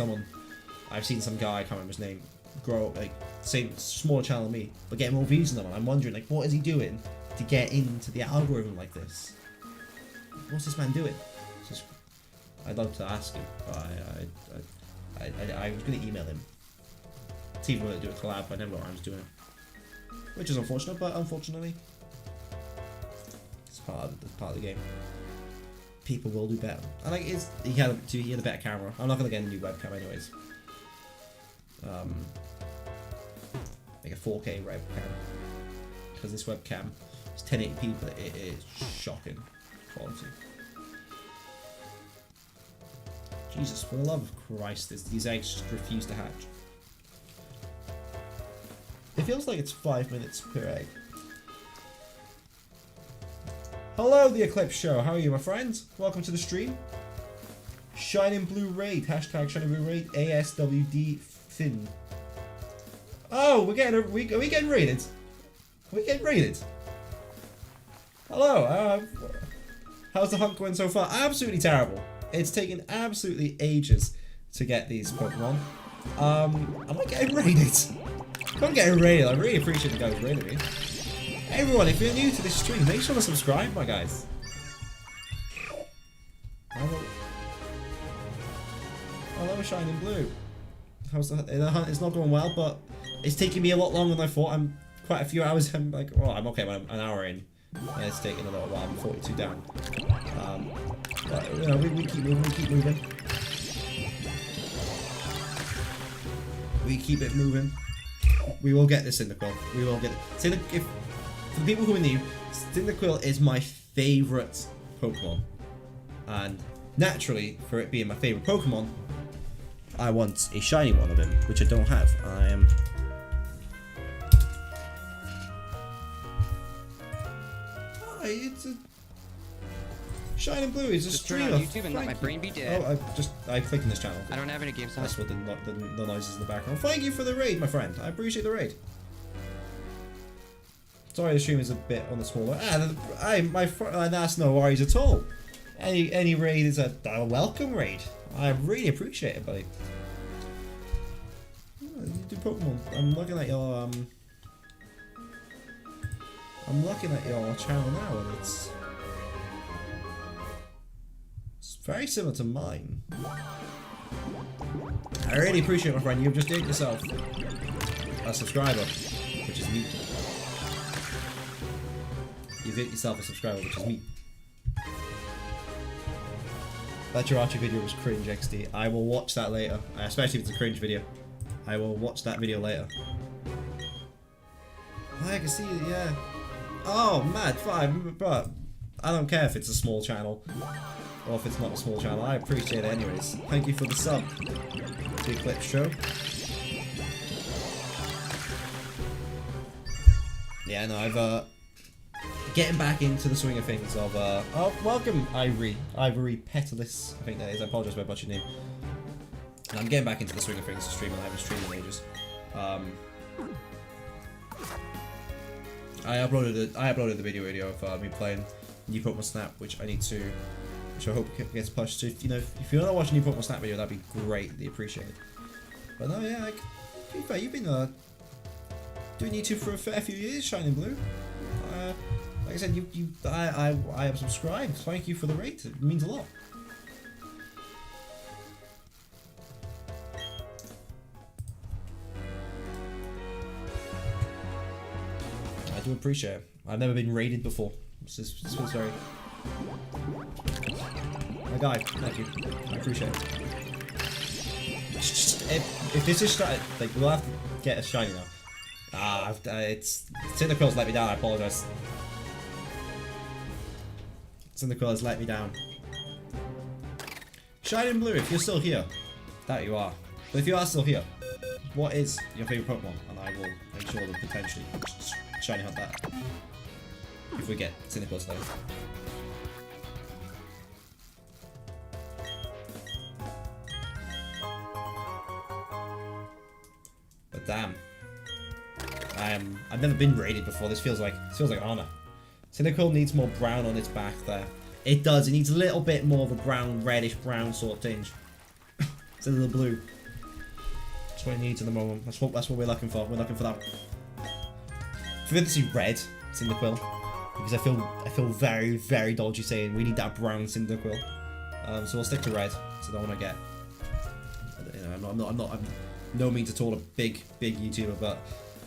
I've seen some guy, I can't remember his name, grow like same smaller channel than me, but get more views than them. And I'm wondering like, what is he doing to get into the algorithm like this? What's this man doing? I'd love to ask him, but I was going to email him. See if we want to do a collab, but I never got around to doing it. Which is unfortunate, but unfortunately, it's part of the game. People will do better. And like, he had a better camera. I'm not going to get a new webcam anyways. Like a 4K webcam. Because this webcam is 1080p, but it is shocking quality. Jesus, for the love of Christ, these eggs just refuse to hatch. It feels like it's 5 minutes per egg. Hello, The Eclipse Show. How are you, my friends? Welcome to the stream. Shining Blue Raid. Hashtag Shining Blue Raid. ASWD Finn. Oh, are we getting raided? Are we getting raided? Hello. How's the hunt going so far? Absolutely terrible. It's taken absolutely ages to get these Pokemon. Am I getting raided? If I'm getting raided, I really appreciate the guys raiding me. Everyone, if you're new to this stream, make sure to subscribe, my guys. Hello, Shining Blue. The hunt is not going well, but it's taking me a lot longer than I thought. I'm quite a few hours. I'm like, oh, I'm okay. I'm an hour in. Yeah, it's taking a little while. I'm 42 down. But you know, we keep moving. We keep moving. We keep it moving. We will get this CYNDAQUIL. We will get it. For the people who are new, CYNDAQUIL is my favorite Pokemon, and naturally, for it being my favorite Pokemon, I want a shiny one of him, which I don't have. I am. Oh, it's a Shining Blue. It's a Just streamer. turn on YouTube and let my brain be dead. Oh, I clicked in this channel. I don't have any games on. That's what the noises in the background. Thank you for the raid, my friend. I appreciate the raid. Sorry, the stream is a bit on the smaller. That's no worries at all. Any raid is a welcome raid. I really appreciate it, buddy. Oh, you do Pokemon. I'm looking at your channel now, and it's very similar to mine. I really appreciate it, my friend. You've just earned yourself a subscriber, which is me. You've hit yourself a subscriber, which is me. That Jirachi video was cringe, XD. I will watch that later, especially if it's a cringe video. I will watch that video later. Oh, I can see it, yeah. Oh, mad, fine, but I don't care if it's a small channel or if it's not a small channel. I appreciate it anyways. Thank you for the sub. Big Clip Show. Yeah, no, I've getting back into the swing of things of oh, welcome Ivory Petalus, I think that is. I apologize if I butchered your name. And I'm getting back into the swing of things to streaming. I haven't streamed in ages. I uploaded the video of me playing New Pokemon Snap, which I hope gets pushed. So if you want to watch a New Pokemon Snap video, that'd be greatly appreciated. But no, yeah, to be fair, you've been doing YouTube for a fair few years, Shining Blue. Like I said, I have subscribed. Thank you for the rate. It means a lot. I do appreciate it. I've never been raided before. This feels very. My guy, thank you. I appreciate it. If this is started, like, we'll have to get a shiny now. It's CYNDAQUIL's let me down. I apologize. CYNDAQUIL has let me down. Shining Blue, if you're still here, that you are. But if you are still here, what is your favourite Pokemon? And I will make sure to potentially shiny hunt that. If we get CYNDAQUIL today. But damn. I've never been raided before. This feels like honor. CYNDAQUIL needs more brown on its back there. It does. It needs a little bit more of a brown, reddish brown sort of tinge. It's a little blue. That's what it needs at the moment. That's what we're looking for. We're looking for that. For me to see red CYNDAQUIL, because I feel very, very dodgy saying we need that brown CYNDAQUIL. So we'll stick to red. So I don't want to get. You know, I'm no means at all a big YouTuber, but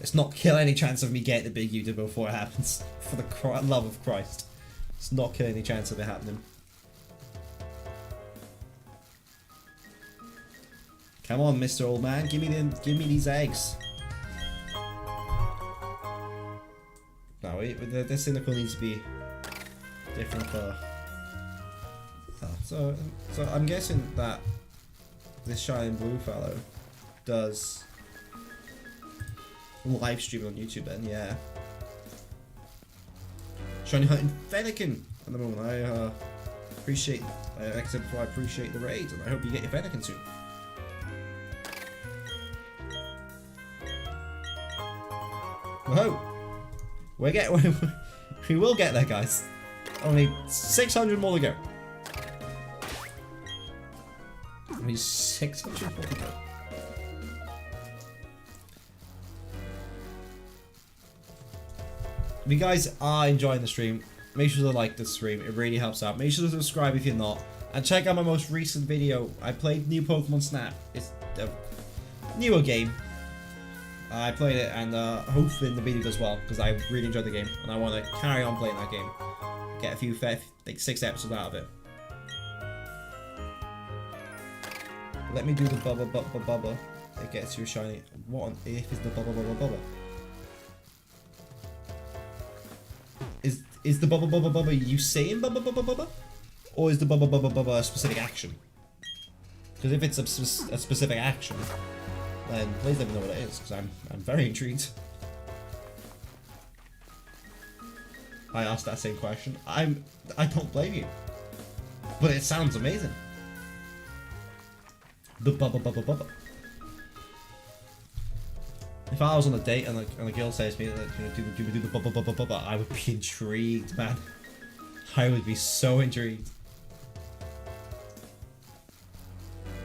it's not kill any chance of me getting the big YouTuber before it happens. For the love of Christ, it's not kill any chance of it happening. Come on, Mr. Old Man, give me these eggs. No, this CYNDAQUIL needs to be different for. Oh, so I'm guessing that this Shining Blue fellow does live stream on YouTube then, yeah. Shiny hunting Fennekin at the moment. I appreciate, like I said before, I appreciate the raid, and I hope you get your Fennekin soon. Whoa! We will get there, guys. Only 600 more to go. Only 600 more to go. If you guys are enjoying the stream, make sure to like the stream. It really helps out. Make sure to subscribe if you're not. And check out my most recent video. I played new Pokemon Snap. It's a newer game. I played it, and hopefully the video does well, because I really enjoyed the game, and I want to carry on playing that game. Get a few, like 6 episodes out of it. Let me do the bubba. It gets you shiny. What on earth is the bubba? Is the bubba you saying bubba? Or is the bubba a specific action? Because if it's a specific action, then please let me know what it is, because I'm very intrigued. I asked that same question. I don't blame you, but it sounds amazing. The bubba. If I was on a date and a girl says to me that, you know, do the bubba, I would be intrigued, man. I would be so intrigued.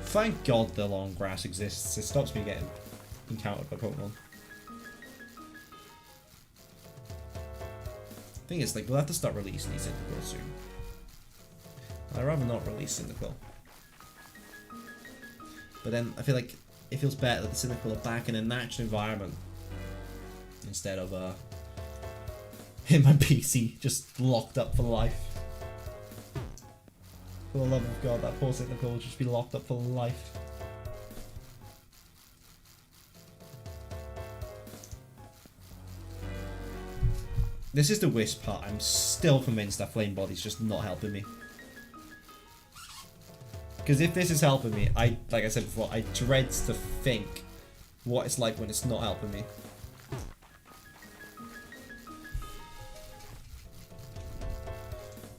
Thank God the long grass exists. It stops me getting encountered by Pokemon. Thing is, like, we'll have to start releasing these Cyndaquil soon. I'd rather not release Cyndaquil. But then I feel like it feels better that the Cyndaquil are back in a natural environment instead of in my PC just locked up for life. For the love of God, that poor Cyndaquil will just be locked up for life. This is the worst part. I'm still convinced that Flame Body's just not helping me. Because if this is helping me, like I said before, I dread to think what it's like when it's not helping me.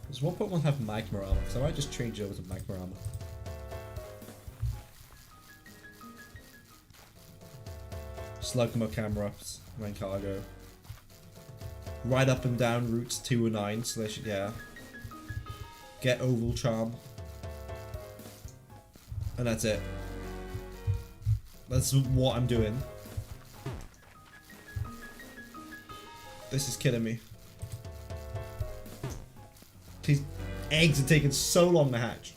Does one Pokemon have Magma Armor? Because I might just change it over to Magma Armor. Slugma Camerupt, Rancargo. Ride up and down routes 2 and 9, so they should, yeah. Get Oval Charm. And that's it. That's what I'm doing. This is killing me. These eggs are taking so long to hatch.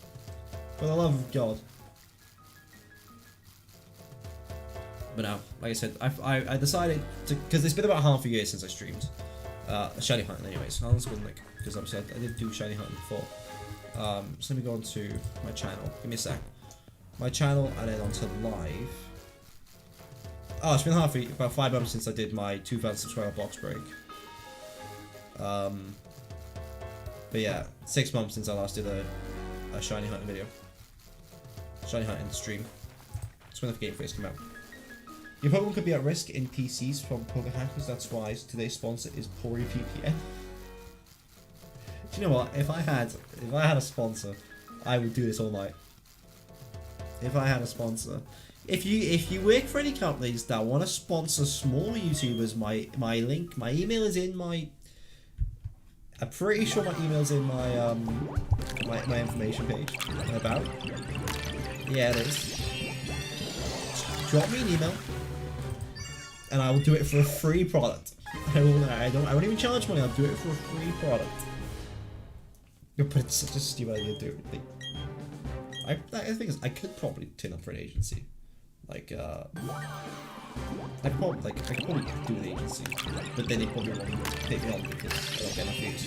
For the love of God. But now, like I said, I decided to, because it's been about half a year since I streamed shiny hunting anyways. How long's it been, like, because obviously I did do shiny hunting before. So let me go on to my channel. Give me a sec. My channel and then onto live. Oh, it's been about 5 months since I did my 2,000 subscriber box break. But yeah, 6 months since I last did a shiny hunting video. Shiny hunting stream. That's when the game first came out. Your Pokemon could be at risk in PCs from Poké hackers. That's why today's sponsor is Pori VPN. Do you know what? If I had a sponsor, I would do this all night. If I had a sponsor. If you work for any companies that want to sponsor small YouTubers, my email is in my. I'm pretty sure my email's in my my information page. About. Yeah, it is. Drop me an email, and I will do it for a free product. I won't even charge money. I'll do it for a free product. But it's such a stupid idea to do it. The thing is, I could probably turn up for an agency. Like, I could probably do an agency, but then they probably won't take me on because I don't get enough views.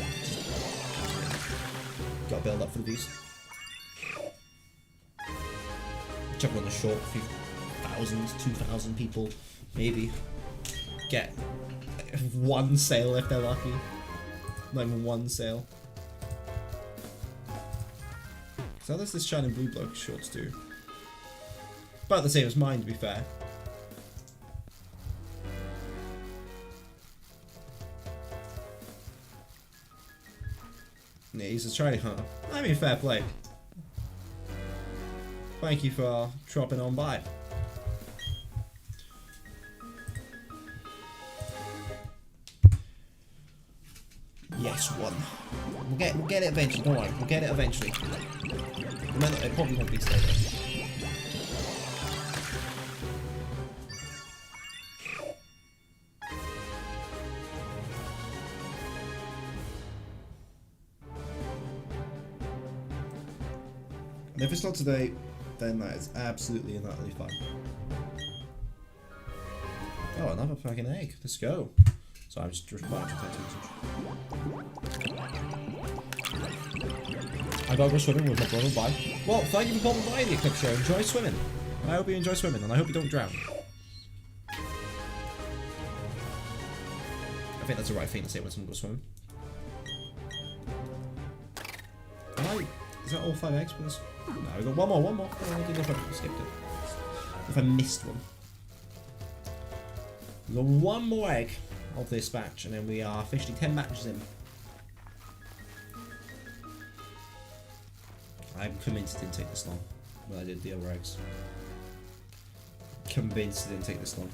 Gotta build up for the views. Jump on the short, a few thousand, 2,000 people, maybe. Get one sale if they're lucky. Not even one sale. So how does this Shining Blue bloke shorts do? About the same as mine, to be fair. Yeah, he's a shiny hunter. I mean, fair play. Thank you for dropping on by. Yes, one. We'll get it eventually. Don't worry, we'll get it eventually. It probably won't be stable. And if it's not today, then that is absolutely and utterly fine. Oh, another fucking egg. Let's go. So I'm just I gotta go swimming with my brother. Bye. Well, thank you for popping by the Eclipse Show. Enjoy swimming. I hope you enjoy swimming, and I hope you don't drown. I think that's the right thing to say when someone goes swimming. Is that all 5 eggs for this? No, we got one more. I don't know if I skipped it. If I missed one. We got one more egg of this batch, and then we are officially 10 matches in. I'm convinced it didn't take this long when I did the other eggs. Convinced it didn't take this long.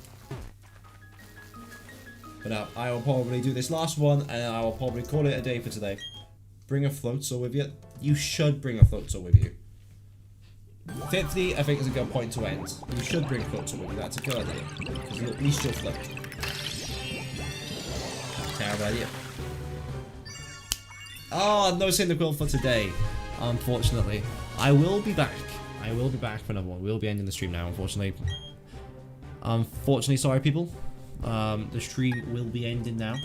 But now, I will probably do this last one, and I will probably call it a day for today. Bring a float saw with you. You should bring a float saw with you. 50, I think, is a good point to end. You should bring a float saw with you. That's a good idea. Because at least you'll float. Terrible idea. Oh, no CYNDAQUIL for today. Unfortunately. I will be back. I will be back for another one. We'll be ending the stream now, unfortunately. Unfortunately, sorry, people. The stream will be ending now.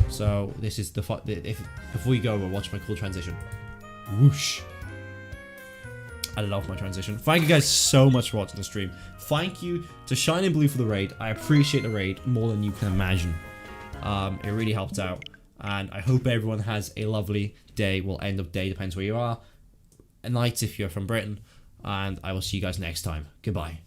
So this is before you go, we'll watch my cool transition. Whoosh. I love my transition. Thank you guys so much for watching the stream. Thank you to Shining Blue for the raid. I appreciate the raid more than you can imagine. It really helped out. And I hope everyone has a lovely day. Well, end of day, depends where you are. A night if you're from Britain. And I will see you guys next time. Goodbye.